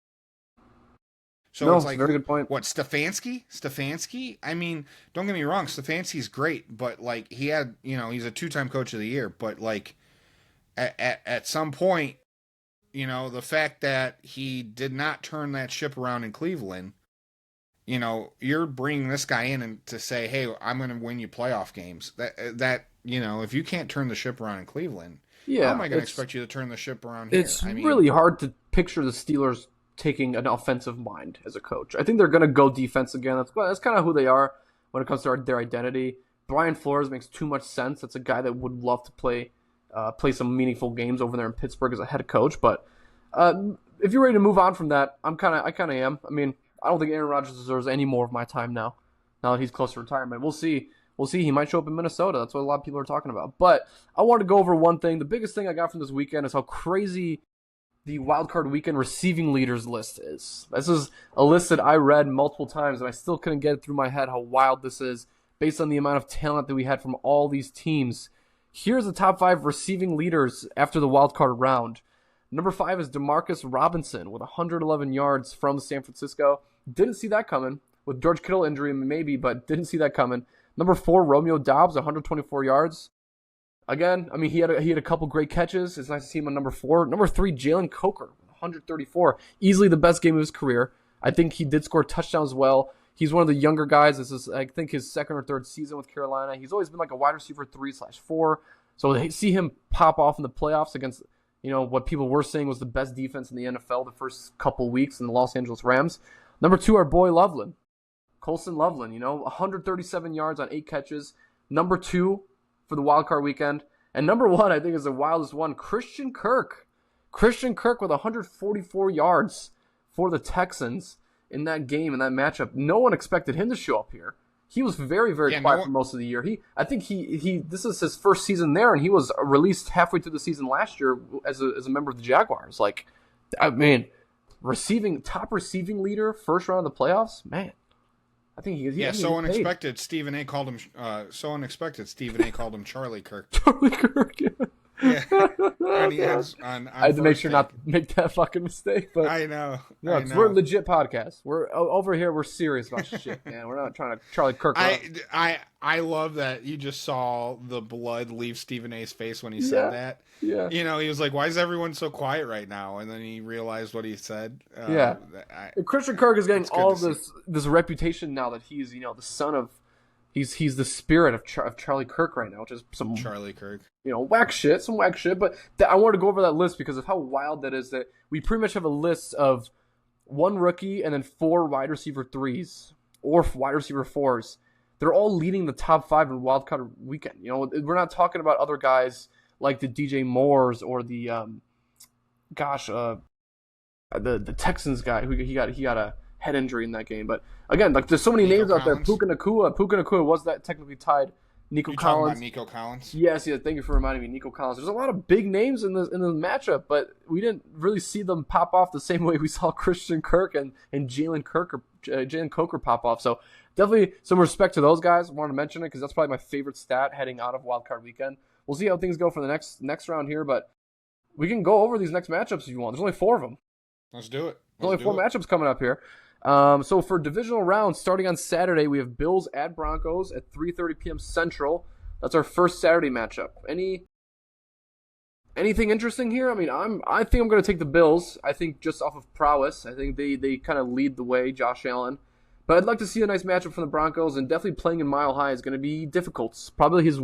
So No, it's it's a like, very good point. what, Stefanski? I mean, don't get me wrong, Stefanski's great, but like he's a 2-time coach of the year, but like at some point, the fact that he did not turn that ship around in Cleveland, you're bringing this guy in and to say, hey, I'm going to win you playoff games. That if you can't turn the ship around in Cleveland, how am Yeah, I going to expect you to turn the ship around here? it's I mean, really hard to picture the Steelers taking an offensive mind as a coach. I think they're going to go defense again. That's kind of who they are when it comes to their identity. Brian Flores makes too much sense. That's a guy that would love to play some meaningful games over there in Pittsburgh as a head coach. But if you're ready to move on from that, I kind of am. I mean, I don't think Aaron Rodgers deserves any more of my time now that he's close to retirement. We'll see. We'll see. He might show up in Minnesota. That's what a lot of people are talking about. But I want to go over one thing. The biggest thing I got from this weekend is how crazy the wildcard weekend receiving leaders list is. This is a list that I read multiple times, and I still couldn't get it through my head how wild this is based on the amount of talent that we had from all these teams. Here's the top 5 receiving leaders after the wildcard round. Number 5 is Demarcus Robinson with 111 yards from San Francisco. Didn't see that coming. With George Kittle injury, maybe, but didn't see that coming. Number 4, Romeo Doubs, 124 yards. Again, I mean, he had a couple great catches. It's nice to see him on number 4. Number 3, Jalen Coker, 134. Easily the best game of his career. I think he did score touchdowns well. He's one of the younger guys. This is, I think, his second or third season with Carolina. He's always been like a wide receiver 3/4. So they see him pop off in the playoffs against, what people were saying was the best defense in the NFL the first couple weeks in the Los Angeles Rams. Number 2, our boy Loveland. Colson Loveland, 137 yards on 8 catches. Number 2 for the wildcard weekend. And number 1, I think, is the wildest one, Christian Kirk. Christian Kirk with 144 yards for the Texans in that game, in that matchup. No one expected him to show up here. He was very, very quiet for most of the year. I think this is his first season there, and he was released halfway through the season last year as a member of the Jaguars. Like, I mean, top receiving leader, first round of the playoffs, man. I think so unexpected. Stephen A. called him. Stephen A. called him Charlie Kirk. Charlie Kirk. Yeah. Yeah. I had to make sure not to make that fucking mistake. But I know. We're a legit podcast. We're over here. We're serious about shit, man. We're not trying to Charlie Kirk. I love that you just saw the blood leave Stephen A.'s face when he said that. Yeah. He was like, "Why is everyone so quiet right now?" And then he realized what he said. Christian Kirk is getting all this reputation now that he's the son of. He's the spirit of Charlie Kirk right now, which is some Charlie Kirk. Whack shit. But I wanted to go over that list because of how wild that is. That we pretty much have a list of 1 rookie and then 4 wide receiver 3s or wide receiver 4s. They're all leading the top 5 in wildcard weekend. We're not talking about other guys like the DJ Moores or the the Texans guy who he got a head injury in that game. But again, like there's so many names out there. Puka Nacua was that technically tied. Nico Collins. Talking about Nico Collins? Yes. Thank you for reminding me, Nico Collins. There's a lot of big names in the matchup, but we didn't really see them pop off the same way we saw Christian Kirk and Jalen Coker pop off. So definitely some respect to those guys. I wanted to mention it because that's probably my favorite stat heading out of wildcard weekend. We'll see how things go for the next round here, but we can go over these next matchups if you want. There's only 4 of them. Let's do it. There's only 4 matchups coming up here. So for divisional round, starting on Saturday, we have Bills at Broncos at 3:30 p.m. Central. That's our first Saturday matchup. Anything interesting here? I mean, I think I'm going to take the Bills. I think just off of prowess. I think they kind of lead the way, Josh Allen. But I'd like to see a nice matchup from the Broncos, and definitely playing in Mile High is going to be difficult. Probably his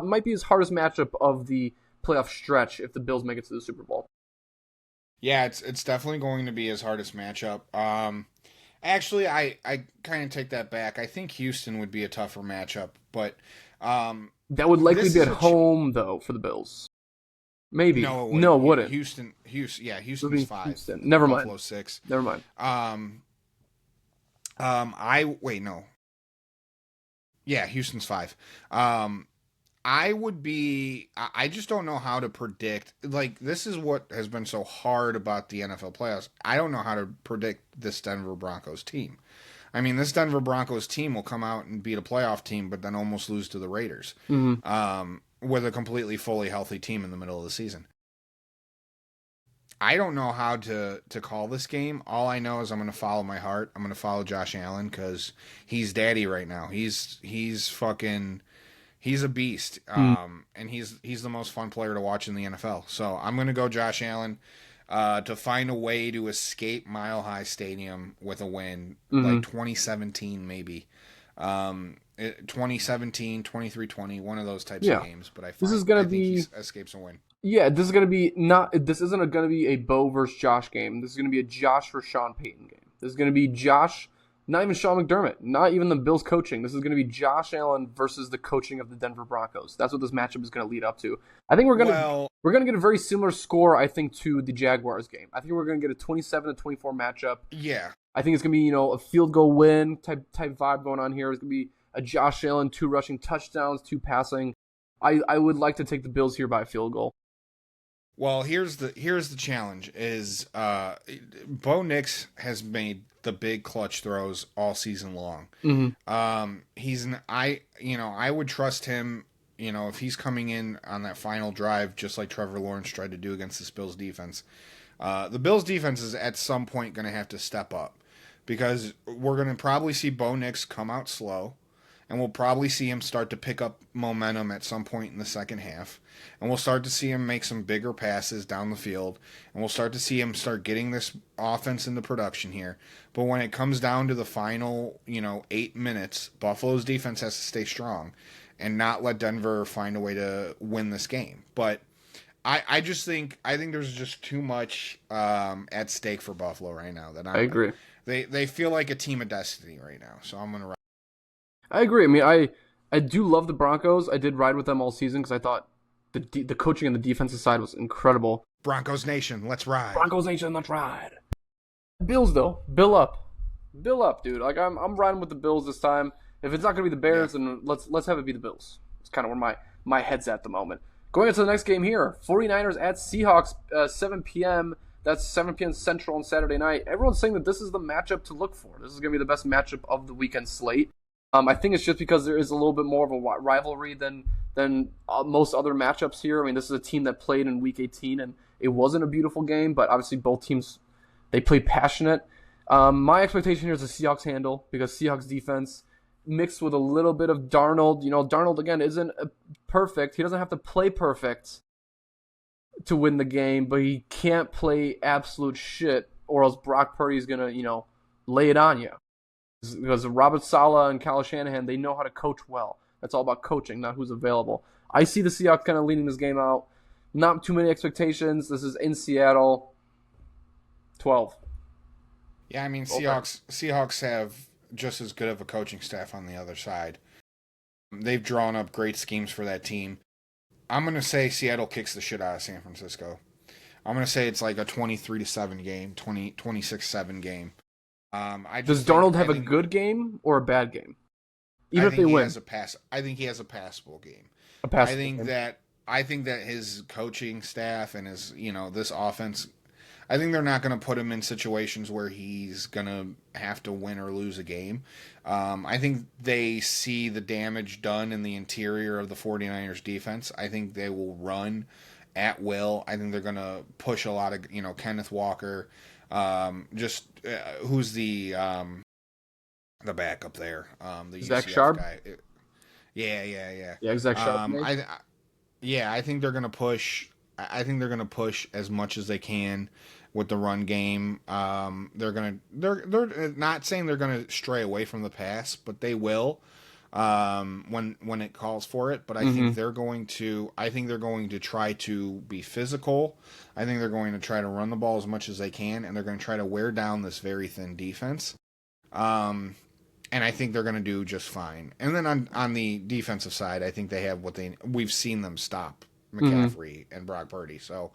might be his hardest matchup of the playoff stretch if the Bills make it to the Super Bowl. Yeah, it's definitely going to be his hardest matchup. Actually, I kind of take that back. I think Houston would be a tougher matchup, but that would likely be at home though for the Bills. Maybe no, it wouldn't. Houston's 5. Houston. Never mind. Buffalo 6. Never mind. Yeah, Houston's 5. I just don't know how to predict. Like, this is what has been so hard about the NFL playoffs. I don't know how to predict this Denver Broncos team. I mean, this Denver Broncos team will come out and beat a playoff team, but then almost lose to the Raiders with a completely fully healthy team in the middle of the season. I don't know how to call this game. All I know is I'm going to follow my heart. I'm going to follow Josh Allen because he's daddy right now. He's fucking he's a beast. Mm. And he's the most fun player to watch in the NFL. So I'm going to go Josh Allen to find a way to escape Mile High Stadium with a win, like 2017 maybe. 2017, 23-20, one of those types of games. But this is gonna I think be he escapes a win. Yeah, this is gonna be not. This isn't gonna be a Bo versus Josh game. This is gonna be a Josh versus Sean Payton game. This is gonna be Josh, not even Sean McDermott, not even the Bills coaching. This is gonna be Josh Allen versus the coaching of the Denver Broncos. That's what this matchup is gonna lead up to. I think we're gonna get a very similar score. I think to the Jaguars game. I think we're gonna get a 27-24 matchup. Yeah, I think it's gonna be a field goal win type vibe going on here. It's gonna be a Josh Allen 2 rushing touchdowns, 2 passing. I would like to take the Bills here by a field goal. Well, here's the challenge: is Bo Nix has made the big clutch throws all season long. Mm-hmm. I would trust him. If he's coming in on that final drive, just like Trevor Lawrence tried to do against this Bills defense. The Bills defense is at some point going to have to step up because we're going to probably see Bo Nix come out slow. And we'll probably see him start to pick up momentum at some point in the second half. And we'll start to see him make some bigger passes down the field. And we'll start to see him start getting this offense into production here. But when it comes down to the final, 8 minutes, Buffalo's defense has to stay strong and not let Denver find a way to win this game. But I think there's just too much at stake for Buffalo right now. I agree. They feel like a team of destiny right now. So I'm going to I agree. I mean, I do love the Broncos. I did ride with them all season because I thought the coaching on the defensive side was incredible. Broncos Nation, let's ride. Broncos Nation, let's ride. Bills though, Bill up, dude. Like I'm riding with the Bills this time. If it's not gonna be the Bears, then let's have it be the Bills. It's kind of where my head's at the moment. Going into the next game here, 49ers at Seahawks, 7 p.m. That's 7 p.m. Central on Saturday night. Everyone's saying that this is the matchup to look for. This is gonna be the best matchup of the weekend slate. I think it's just because there is a little bit more of a rivalry than most other matchups here. I mean, this is a team that played in Week 18, and it wasn't a beautiful game, but obviously both teams, they played passionate. My expectation here is the Seahawks handle because Seahawks defense mixed with a little bit of Darnold. Darnold, again, isn't perfect. He doesn't have to play perfect to win the game, but he can't play absolute shit or else Brock Purdy's going to, lay it on you. Because Robert Saleh and Kyle Shanahan, they know how to coach well. That's all about coaching, not who's available. I see the Seahawks kind of leading this game out. Not too many expectations. This is in Seattle. 12. Yeah, I mean, Seahawks have just as good of a coaching staff on the other side. They've drawn up great schemes for that team. I'm going to say Seattle kicks the shit out of San Francisco. I'm going to say it's like a 23-7 game, 26-7 game. Does Darnold have a good game or a bad game? Even if they win, I think he has a passable game. I think that his coaching staff and his this offense, I think they're not going to put him in situations where he's going to have to win or lose a game. I think they see the damage done in the interior of the 49ers defense. I think they will run at will. I think they're going to push a lot of Kenneth Walker. Who's the backup there? The Zach UCF Sharp guy. Yeah, Zach Sharp. I think they're gonna push. I think they're gonna push as much as they can with the run game. They're not saying they're gonna stray away from the pass, but they will when it calls for it. But I think they're going to. I think they're going to try to be physical. I think they're going to try to run the ball as much as they can, and they're going to try to wear down this very thin defense. And I think they're going to do just fine. And then on the defensive side, I think they have we've seen them stop McCaffrey and Brock Purdy. So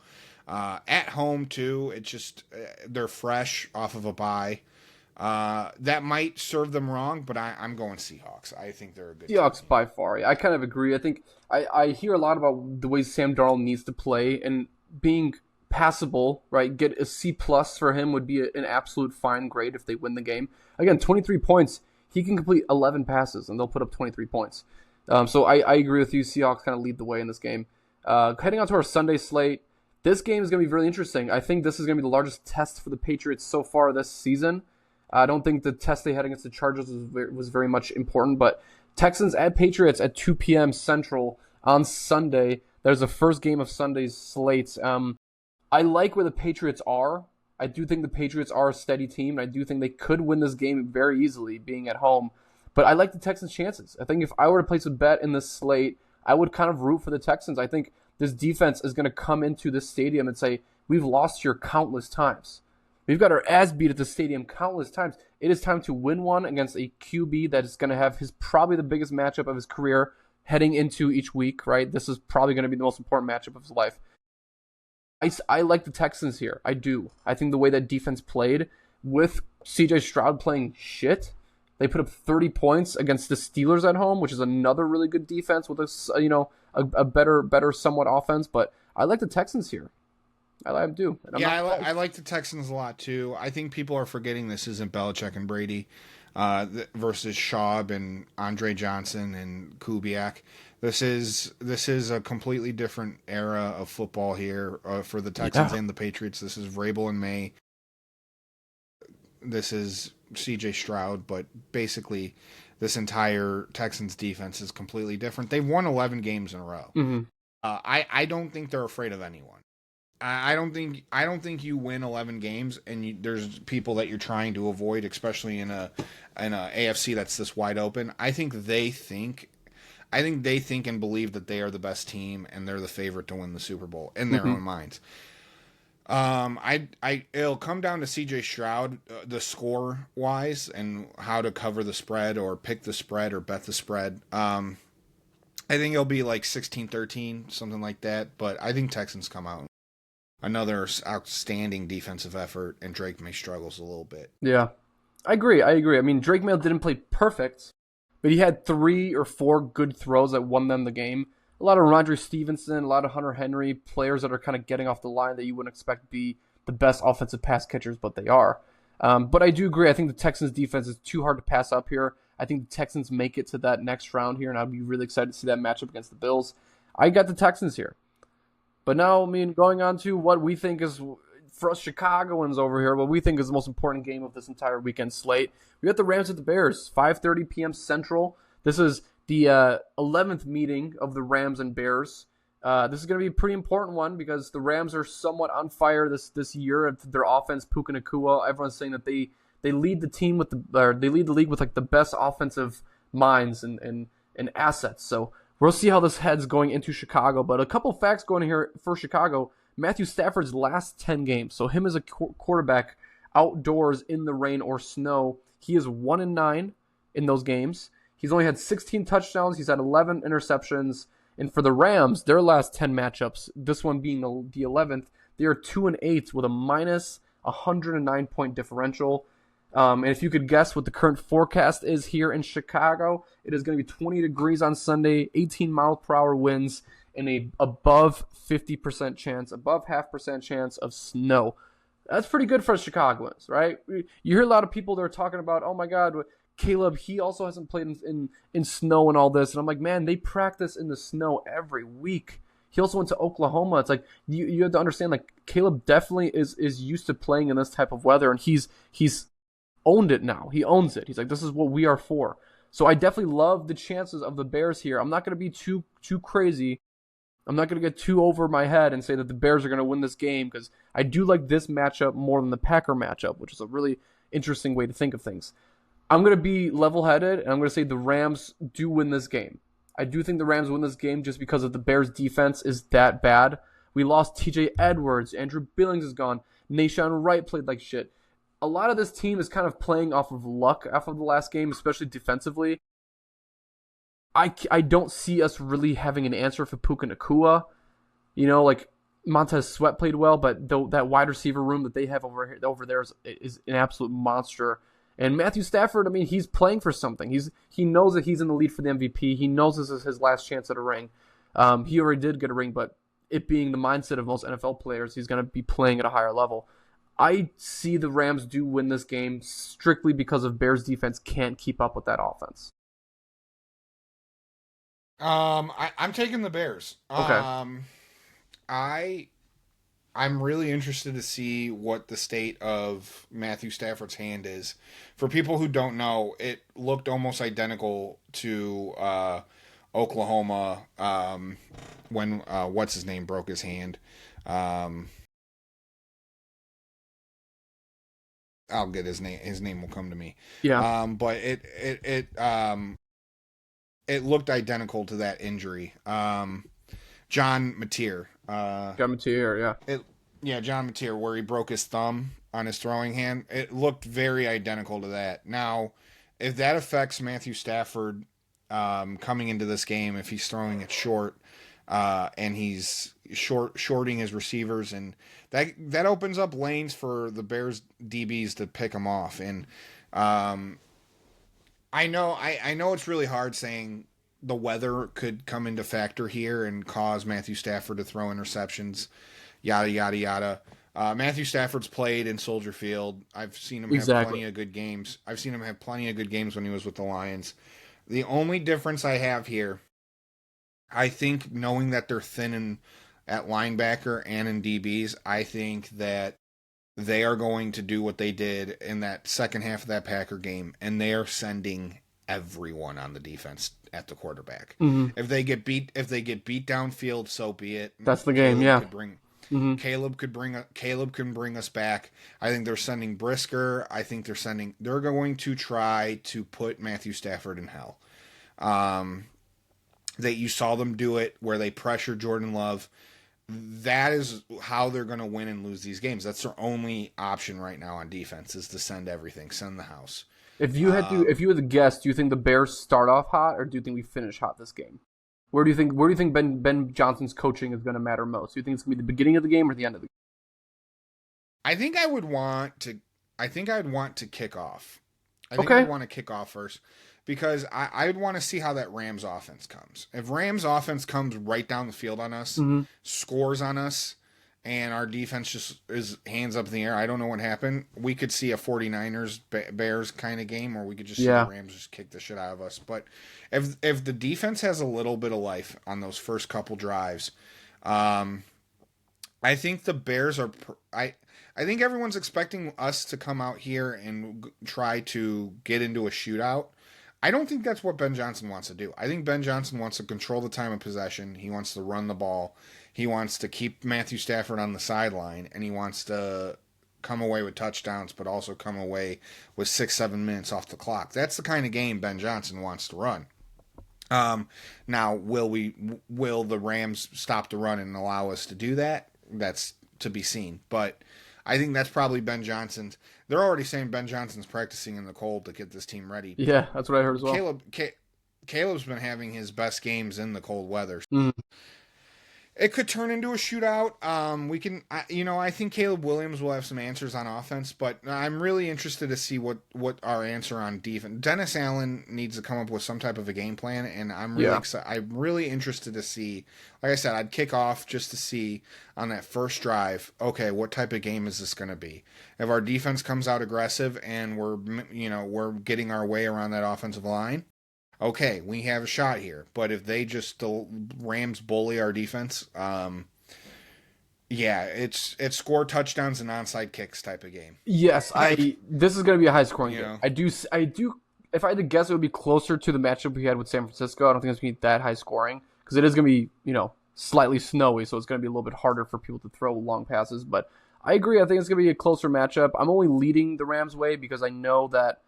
at home too, it's just they're fresh off of a bye. That might serve them wrong, but I'm going Seahawks. I think they're a good Seahawks team. by far. I kind of agree. I think I hear a lot about the way Sam Darnold needs to play and being passable, right? Get a C+ for him would be an absolute fine grade if they win the game. Again, 23 points. He can complete 11 passes, and they'll put up 23 points. So I agree with you. Seahawks kind of lead the way in this game. Heading on to our Sunday slate, This game is going to be really interesting. I think this is going to be the largest test for the Patriots so far this season. I don't think the test they had against the Chargers was very much important, but Texans at Patriots at 2 p.m. Central on Sunday. There's the first game of Sunday's slate. I like where the Patriots are. I do think the Patriots are a steady team, and I do think they could win this game very easily, being at home. But I like the Texans' chances. I think if I were to place a bet in this slate, I would kind of root for the Texans. I think this defense is going to come into this stadium and say, we've lost here countless times. We've got our ass beat at the stadium countless times. It is time to win one against a QB that is going to have probably the biggest matchup of his career heading into each week, right? This is probably going to be the most important matchup of his life. I like the Texans here. I do. I think the way that defense played with CJ Stroud playing shit, they put up 30 points against the Steelers at home, which is another really good defense with a better somewhat offense. But I like the Texans here. I do. I like the Texans a lot too. I think people are forgetting this isn't Belichick and Brady versus Schaub and Andre Johnson and Kubiak. This is a completely different era of football here for the Texans and the Patriots. This is Vrabel and May. This is C.J. Stroud, but basically this entire Texans defense is completely different. They've won 11 games in a row. Mm-hmm. I don't think they're afraid of anyone. I don't think you win 11 games and there's people that you're trying to avoid, especially in a AFC that's this wide open. I think they think and believe that they are the best team and they're the favorite to win the Super Bowl in their own minds. It'll come down to CJ Stroud, the score wise, and how to cover the spread or pick the spread or bet the spread. I think it'll be like 16-13, something like that. But I think Texans come out. Another outstanding defensive effort, and Drake May struggles a little bit. Yeah, I agree. I mean, Drake May didn't play perfect, but he had 3 or 4 good throws that won them the game. A lot of Rondre Stevenson, a lot of Hunter Henry, players that are kind of getting off the line that you wouldn't expect to be the best offensive pass catchers, but they are. But I do agree. I think the Texans' defense is too hard to pass up here. I think the Texans make it to that next round here, and I'd be really excited to see that matchup against the Bills. I got the Texans here. But now, going on to what we think is, for us Chicagoans over here, what we think is the most important game of this entire weekend slate. We got the Rams at the Bears, 5:30 p.m. Central. This is the 11th meeting of the Rams and Bears. This is going to be a pretty important one because the Rams are somewhat on fire this year. Their offense, Puka Nacua, everyone's saying that they lead the team they lead the league with like the best offensive minds and assets. So we'll see how this heads going into Chicago. But a couple facts going here for Chicago. Matthew Stafford's last 10 games. So him as a quarterback outdoors in the rain or snow, he is 1-9 in those games. He's only had 16 touchdowns. He's had 11 interceptions. And for the Rams, their last 10 matchups, this one being the 11th, they are 2-8 with a minus 109-point differential. And if you could guess what the current forecast is here in Chicago, it is going to be 20 degrees on Sunday, 18 miles per hour winds, and a above 50% chance, above 0.5% chance of snow. That's pretty good for Chicagoans, right? You hear a lot of people that are talking about, oh my God, Caleb, he also hasn't played in snow and all this. And I'm like, man, they practice in the snow every week. He also went to Oklahoma. It's like you have to understand, like, Caleb definitely is used to playing in this type of weather, and he's owned it now. He owns it. He's like, this is what we are for. So I definitely love the chances of the Bears here. I'm not going to be too crazy. I'm not going to get too over my head and say that the Bears are going to win this game because I do like this matchup more than the Packer matchup, which is a really interesting way to think of things. I'm going to be level-headed, and I'm going to say the Rams do win this game. I do think the Rams win this game just because of the Bears' defense is that bad. We lost TJ Edwards. Andrew Billings is gone. Nashawn Wright played like shit. A lot of this team is kind of playing off of luck after the last game, especially defensively. I don't see us really having an answer for Puka Nacua. Like Montez Sweat played well, but that wide receiver room that they have over there is an absolute monster. And Matthew Stafford, he's playing for something. He knows that he's in the lead for the MVP. He knows this is his last chance at a ring. He already did get a ring, but it being the mindset of most NFL players, he's going to be playing at a higher level. I see the Rams do win this game strictly because of Bears defense can't keep up with that offense. I'm taking the Bears. Okay. I I'm really interested to see what the state of Matthew Stafford's hand is. For people who don't know, it looked almost identical to Oklahoma when what's his name broke his hand. Um, I'll get his name. His name will come to me. Yeah. But it looked identical to that injury. John Mateer. Got Mateer, yeah. John Mateer, where he broke his thumb on his throwing hand. It looked very identical to that. Now, if that affects Matthew Stafford coming into this game, if he's throwing it short and he's shorting his receivers, and that opens up lanes for the Bears DBs to pick him off. And I know it's really hard saying the weather could come into factor here and cause Matthew Stafford to throw interceptions, yada yada yada. Matthew Stafford's played in Soldier Field. I've seen him have plenty of good games. I've seen him have plenty of good games when he was with the Lions. The only difference I have here, I think, knowing that they're thin at linebacker and in DBs, I think that they are going to do what they did in that second half of that Packer game, and they are sending everyone on the defense at the quarterback. Mm-hmm. If they get beat downfield, so be it. That's the game, yeah. Caleb can bring us back. I think they're sending Brisker. I think they're going to try to put Matthew Stafford in hell. That you saw them do it where they pressured Jordan Love. That is how they're going to win and lose these games. That's their only option right now on defense, is to send everything, send the house. If you had to guess, do you think the Bears start off hot, or do you think we finish hot this game? Where do you think Ben Johnson's coaching is going to matter most? Do you think it's going to be the beginning of the game or the end of the game? I think I'd want to kick off. I'd want to kick off first, because I'd want to see how that Rams offense comes. If Rams offense comes right down the field on us, scores on us, and our defense just is hands up in the air, I don't know what happened. We could see a 49ers Bears kind of game, or we could just see the Rams just kick the shit out of us. But if the defense has a little bit of life on those first couple drives, I think the Bears are. I think everyone's expecting us to come out here and try to get into a shootout. I don't think that's what Ben Johnson wants to do. I think Ben Johnson wants to control the time of possession. He wants to run the ball. He wants to keep Matthew Stafford on the sideline, and he wants to come away with touchdowns, but also come away with 6-7 minutes off the clock. That's the kind of game Ben Johnson wants to run. Now, will the Rams stop the run and allow us to do that? That's to be seen. But I think that's probably Ben Johnson's. They're already saying Ben Johnson's practicing in the cold to get this team ready. Yeah, that's what I heard as well. Caleb's been having his best games in the cold weather. Mm. It could turn into a shootout. I think Caleb Williams will have some answers on offense, but I'm really interested to see what our answer on defense. Dennis Allen needs to come up with some type of a game plan, and I'm really excited. I'm really interested to see. Like I said, I'd kick off just to see on that first drive. Okay, what type of game is this going to be? If our defense comes out aggressive and we're getting our way around that offensive line, okay, we have a shot here. But if they just the Rams bully our defense, it's score touchdowns and onside kicks type of game. Yes, this is going to be a high scoring game. I do. If I had to guess, it would be closer to the matchup we had with San Francisco. I don't think it's going to be that high scoring because it is going to be slightly snowy, so it's going to be a little bit harder for people to throw long passes. But I agree. I think it's going to be a closer matchup. I'm only leading the Rams' way because I know that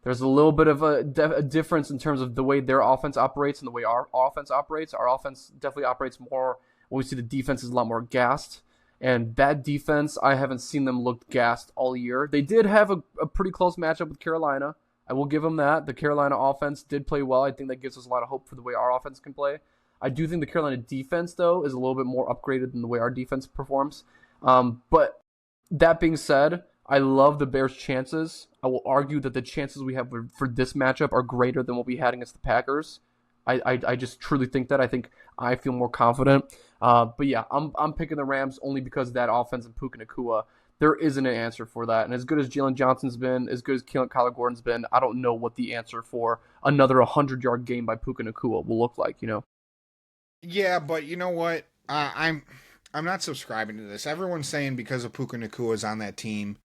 there's a little bit of a difference in terms of the way their offense operates and the way our offense operates. Our offense definitely operates more when we see the defense is a lot more gassed. And that defense, I haven't seen them look gassed all year. They did have a pretty close matchup with Carolina. I will give them that. The Carolina offense did play well. I think that gives us a lot of hope for the way our offense can play. I do think the Carolina defense, though, is a little bit more upgraded than the way our defense performs. But that being said, I love the Bears' chances. I will argue that the chances we have for this matchup are greater than what we had against the Packers. I just truly think that. I feel more confident. But yeah, I'm picking the Rams only because of that offense and Puka Nacua. There isn't an answer for that. And as good as Jalen Johnson's been, as good as Kyler Gordon's been, I don't know what the answer for another 100-yard game by Puka Nacua will look like, Yeah, but you know what? I'm not subscribing to this. Everyone's saying because of Puka Nakua's on that team,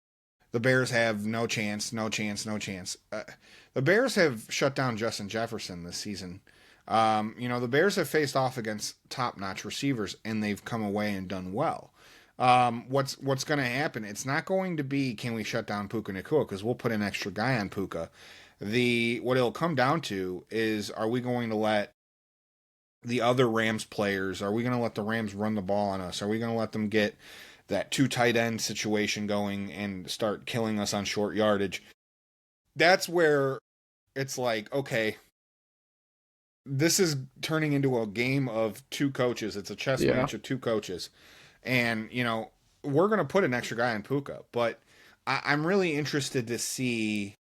the Bears have no chance, no chance, no chance. The Bears have shut down Justin Jefferson this season. The Bears have faced off against top-notch receivers, and they've come away and done well. What's going to happen? It's not going to be can we shut down Puka Nacua, because we'll put an extra guy on Puka. What it'll come down to is, are we going to let the other Rams players, are we going to let the Rams run the ball on us? Are we going to let them get that 2 tight end situation going and start killing us on short yardage? That's where it's like, okay, this is turning into a game of 2 coaches. It's a chess match of 2 coaches. And, we're going to put an extra guy on Puka, but I'm really interested to see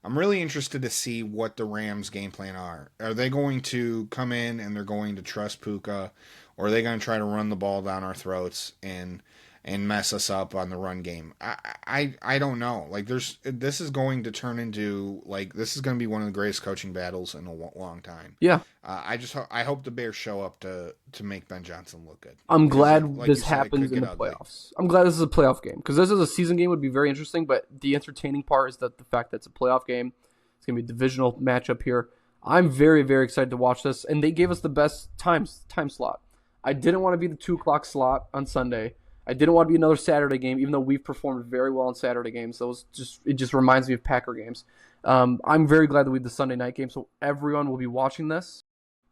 what the Rams' game plan are. Are they going to come in and they're going to trust Puka, or are they going to try to run the ball down our throats and mess us up on the run game? I don't know. Like, this is going to turn into, this is going to be one of the greatest coaching battles in a long time. Yeah. I hope the Bears show up to make Ben Johnson look good. I'm glad this happens in the playoffs. I'm glad this is a playoff game, because this is a season game would be very interesting, but the entertaining part is that the fact that it's a playoff game. It's going to be a divisional matchup here. I'm very, very excited to watch this, and they gave us the best time slot. I didn't want to be the 2 o'clock slot on Sunday. I didn't want to be another Saturday game, even though we've performed very well in Saturday games. It just reminds me of Packer games. I'm very glad that we have the Sunday night game, so everyone will be watching this.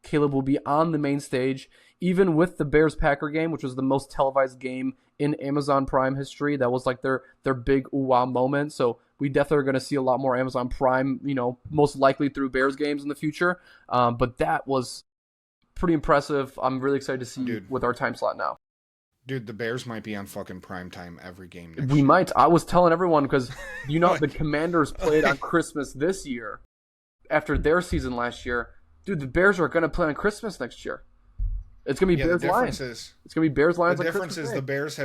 Caleb will be on the main stage, even with the Bears-Packer game, which was the most televised game in Amazon Prime history. That was like their big ooh-wow moment. So we definitely are going to see a lot more Amazon Prime, most likely through Bears games in the future. But that was pretty impressive. I'm really excited to see with our time slot now. Dude, the Bears might be on fucking prime time every game next We year. might. I was telling everyone, because the Commanders played on Christmas this year after their season last year. Dude, the Bears are going to play on Christmas next year. It's going to be Bears Lions. It's going to be Bears Lions. The difference is the Bears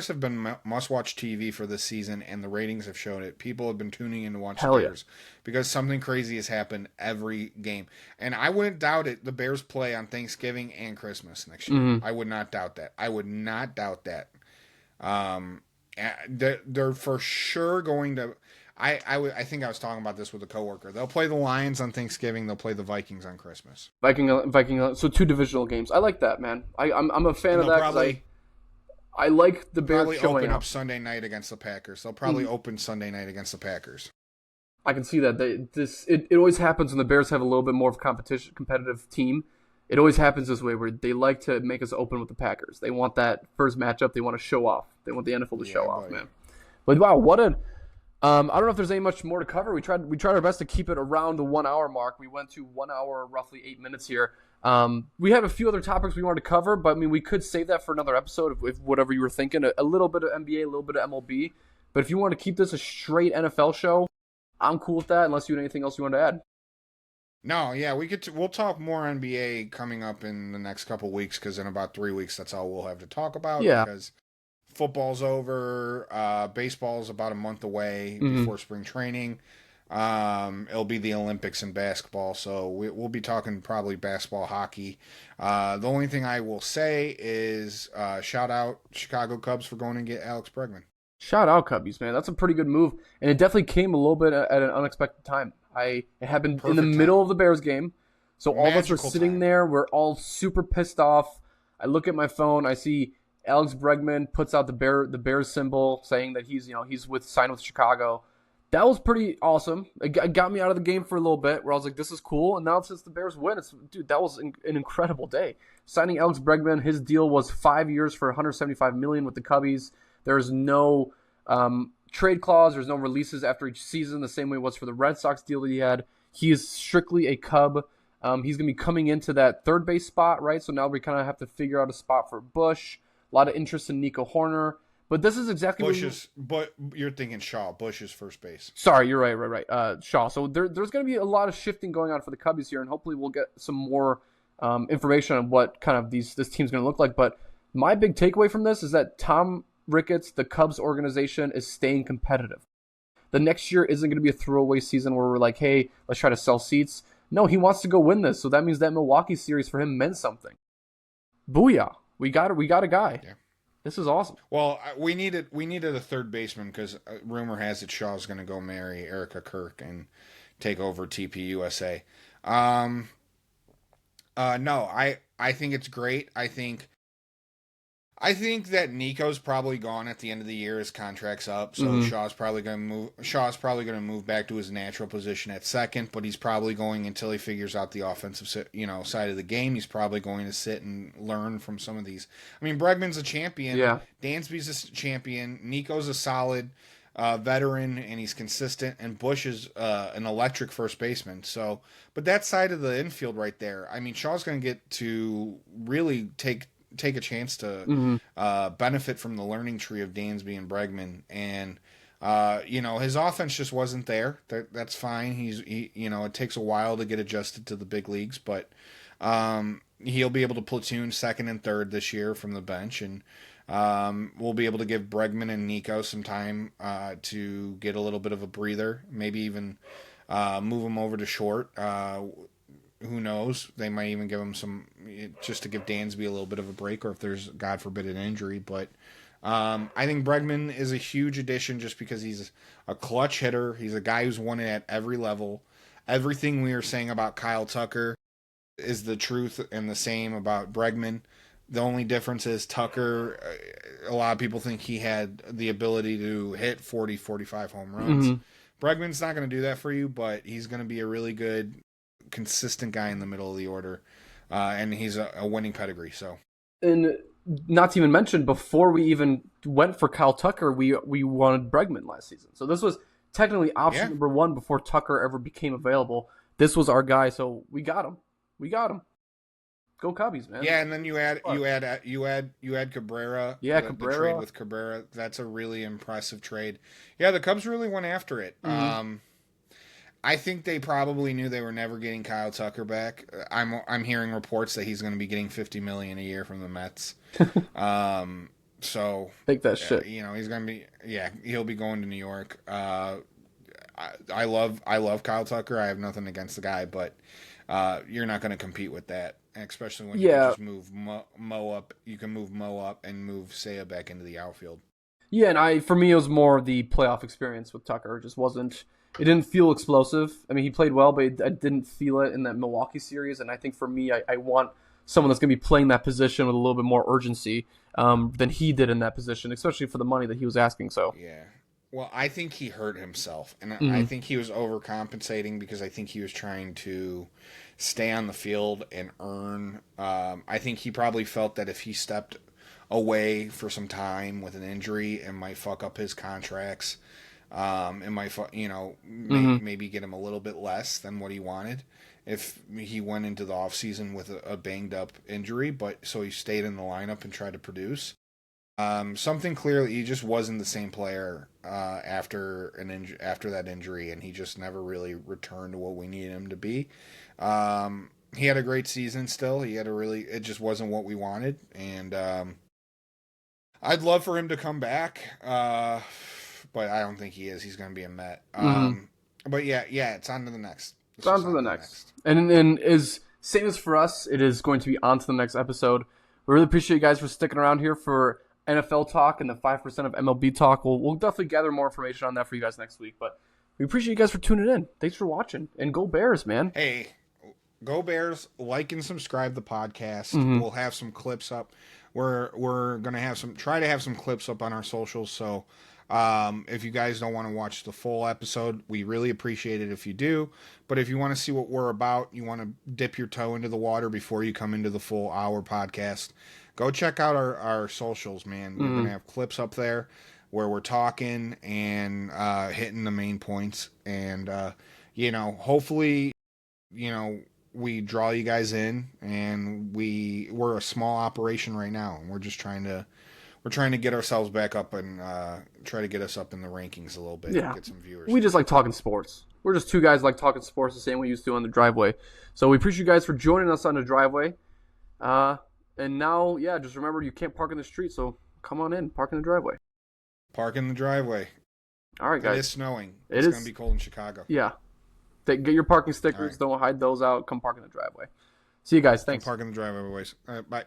have been must-watch TV for this season, and the ratings have shown it. People have been tuning in to watch the Bears because something crazy has happened every game. And I wouldn't doubt it. The Bears play on Thanksgiving and Christmas next year. Mm-hmm. I would not doubt that. They're for sure going to. I think I was talking about this with a coworker. They'll play the Lions on Thanksgiving. They'll play the Vikings on Christmas. Viking. So 2 divisional games. I like that, man. I'm a fan of that, because I like the Bears showing open up Sunday night against the Packers. They'll probably open Sunday night against the Packers. I can see that. It always happens when the Bears have a little bit more of a competitive team. It always happens this way, where they like to make us open with the Packers. They want that first matchup. They want to show off. They want the NFL to show off, man. But wow, what a I don't know if there's any much more to cover. We tried our best to keep it around the 1 hour mark. We went to 1 hour, roughly 8 minutes here. We have a few other topics we wanted to cover, but we could save that for another episode if whatever you were thinking. A little bit of NBA, a little bit of MLB. But if you want to keep this a straight NFL show, I'm cool with that, unless you had anything else you want to add. No, yeah, we'll talk more NBA coming up in the next couple weeks, because in about 3 weeks, that's all we'll have to talk about. Yeah. Because football's over, baseball's about a month away before spring training. It'll be the Olympics in basketball, so we'll be talking probably basketball, hockey. The only thing I will say is shout out Chicago Cubs for going and get Alex Bregman. Shout out Cubbies, man. That's a pretty good move, and it definitely came a little bit at an unexpected time. It happened in the middle of the Bears game, so all of us were sitting there. We're all super pissed off. I look at my phone. I see Alex Bregman puts out the Bears symbol, saying that he's signed with Chicago. That was pretty awesome. It got me out of the game for a little bit, where I was like, this is cool. And now since the Bears win, that was an incredible day. Signing Alex Bregman, his deal was 5 years for $175 million with the Cubbies. There's no trade clause. There's no releases after each season, the same way it was for the Red Sox deal that he had. He is strictly a Cub. He's going to be coming into that third base spot, right? So now we kind of have to figure out a spot for Bush. A lot of interest in Nico Horner. But this is exactly but you're thinking Shaw. Bush is first base. Sorry, you're right. Shaw. So there's going to be a lot of shifting going on for the Cubbies here, and hopefully we'll get some more information on what kind of this team's going to look like. But my big takeaway from this is that Tom Ricketts, the Cubs organization, is staying competitive. The next year isn't going to be a throwaway season where we're like, hey, let's try to sell seats. No, he wants to go win this. So that means that Milwaukee series for him meant something. Booyah! We got a guy. Yeah. This is awesome. Well, we needed a third baseman because rumor has it Shaw's going to go marry Erica Kirk and take over TPUSA. No, I think it's great. I think that Nico's probably gone at the end of the year. His contract's up, so Shaw's probably going to move back to his natural position at second. But he's probably going until he figures out the offensive, side of the game. He's probably going to sit and learn from some of these. I mean, Bregman's a champion. Yeah. Dansby's a champion. Nico's a solid veteran, and he's consistent. And Bush is an electric first baseman. So, but that side of the infield right there. I mean, Shaw's going to get to really take a chance to benefit from the learning tree of Dansby and Bregman, and his offense just wasn't there. That's fine. It takes a while to get adjusted to the big leagues, but he'll be able to platoon second and third this year from the bench, and we'll be able to give Bregman and Nico some time to get a little bit of a breather, maybe even move them over to short. Who knows? They might even give him some, just to give Dansby a little bit of a break, or if there's, God forbid, an injury. But I think Bregman is a huge addition just because he's a clutch hitter. He's a guy who's won it at every level. Everything we were saying about Kyle Tucker is the truth, and the same about Bregman. The only difference is Tucker, a lot of people think he had the ability to hit 40, 45 home runs. Bregman's not going to do that for you, but he's going to be a really good, consistent guy in the middle of the order, and he's a winning pedigree. So, and not to even mention, before we even went for Kyle Tucker, we wanted Bregman last season. So this was technically option number one before Tucker ever became available. This was our guy, so we got him. Go Cubbies, man. Yeah, and then you add Cabrera. Yeah, the trade with Cabrera. That's a really impressive trade. Yeah, the Cubs really went after it. I think they probably knew they were never getting Kyle Tucker back. I'm hearing reports that he's going to be getting $50 million a year from the Mets. So take that shit. He's going to be he'll be going to New York. I love Kyle Tucker. I have nothing against the guy, but you're not going to compete with that, especially when you can just move Mo up. You can move Mo up and move Seiya back into the outfield. Yeah, and for me, it was more the playoff experience with Tucker. It just wasn't. It didn't feel explosive. I mean, he played well, but I didn't feel it in that Milwaukee series. And I think for me, I want someone that's going to be playing that position with a little bit more urgency than he did in that position, especially for the money that he was asking. So yeah. Well, I think he hurt himself, and I think he was overcompensating because I think he was trying to stay on the field and earn. I think he probably felt that if he stepped away for some time with an injury, it might fuck up his contracts. It might, maybe get him a little bit less than what he wanted if he went into the offseason with a banged up injury, but so he stayed in the lineup and tried to produce. Something clearly, he just wasn't the same player after that injury, and he just never really returned to what we needed him to be. He had a great season still. It just wasn't what we wanted, and I'd love for him to come back. But I don't think he is. He's going to be a Met. But yeah, it's on to the next. It's on to the next. And is same as for us, it is going to be on to the next episode. We really appreciate you guys for sticking around here for NFL talk and the 5% of MLB talk. We'll definitely gather more information on that for you guys next week. But we appreciate you guys for tuning in. Thanks for watching. And go Bears, man. Hey, go Bears. Like and subscribe the podcast. We'll have some clips up. We're going to try to have some clips up on our socials. So if you guys don't want to watch the full episode, we really appreciate it if you do. But if you want to see what we're about, you want to dip your toe into the water before you come into the full hour podcast, go check out our socials, man. We're going to have clips up there where we're talking and hitting the main points. And, hopefully, we draw you guys in, and we're a small operation right now, and we're just trying to get ourselves back up and try to get us up in the rankings a little bit and get some viewers. We just like talking sports. We're just two guys like talking sports the same way we used to on the driveway. So we appreciate you guys for joining us on the driveway. And now, just remember you can't park in the street, so come on in, park in the driveway. Park in the driveway. All right, guys. It is snowing. It's going to be cold in Chicago. Yeah. Get your parking stickers. Right. Don't hide those out. Come park in the driveway. See you guys. Thanks. Come park in the driveway, boys. All right, bye.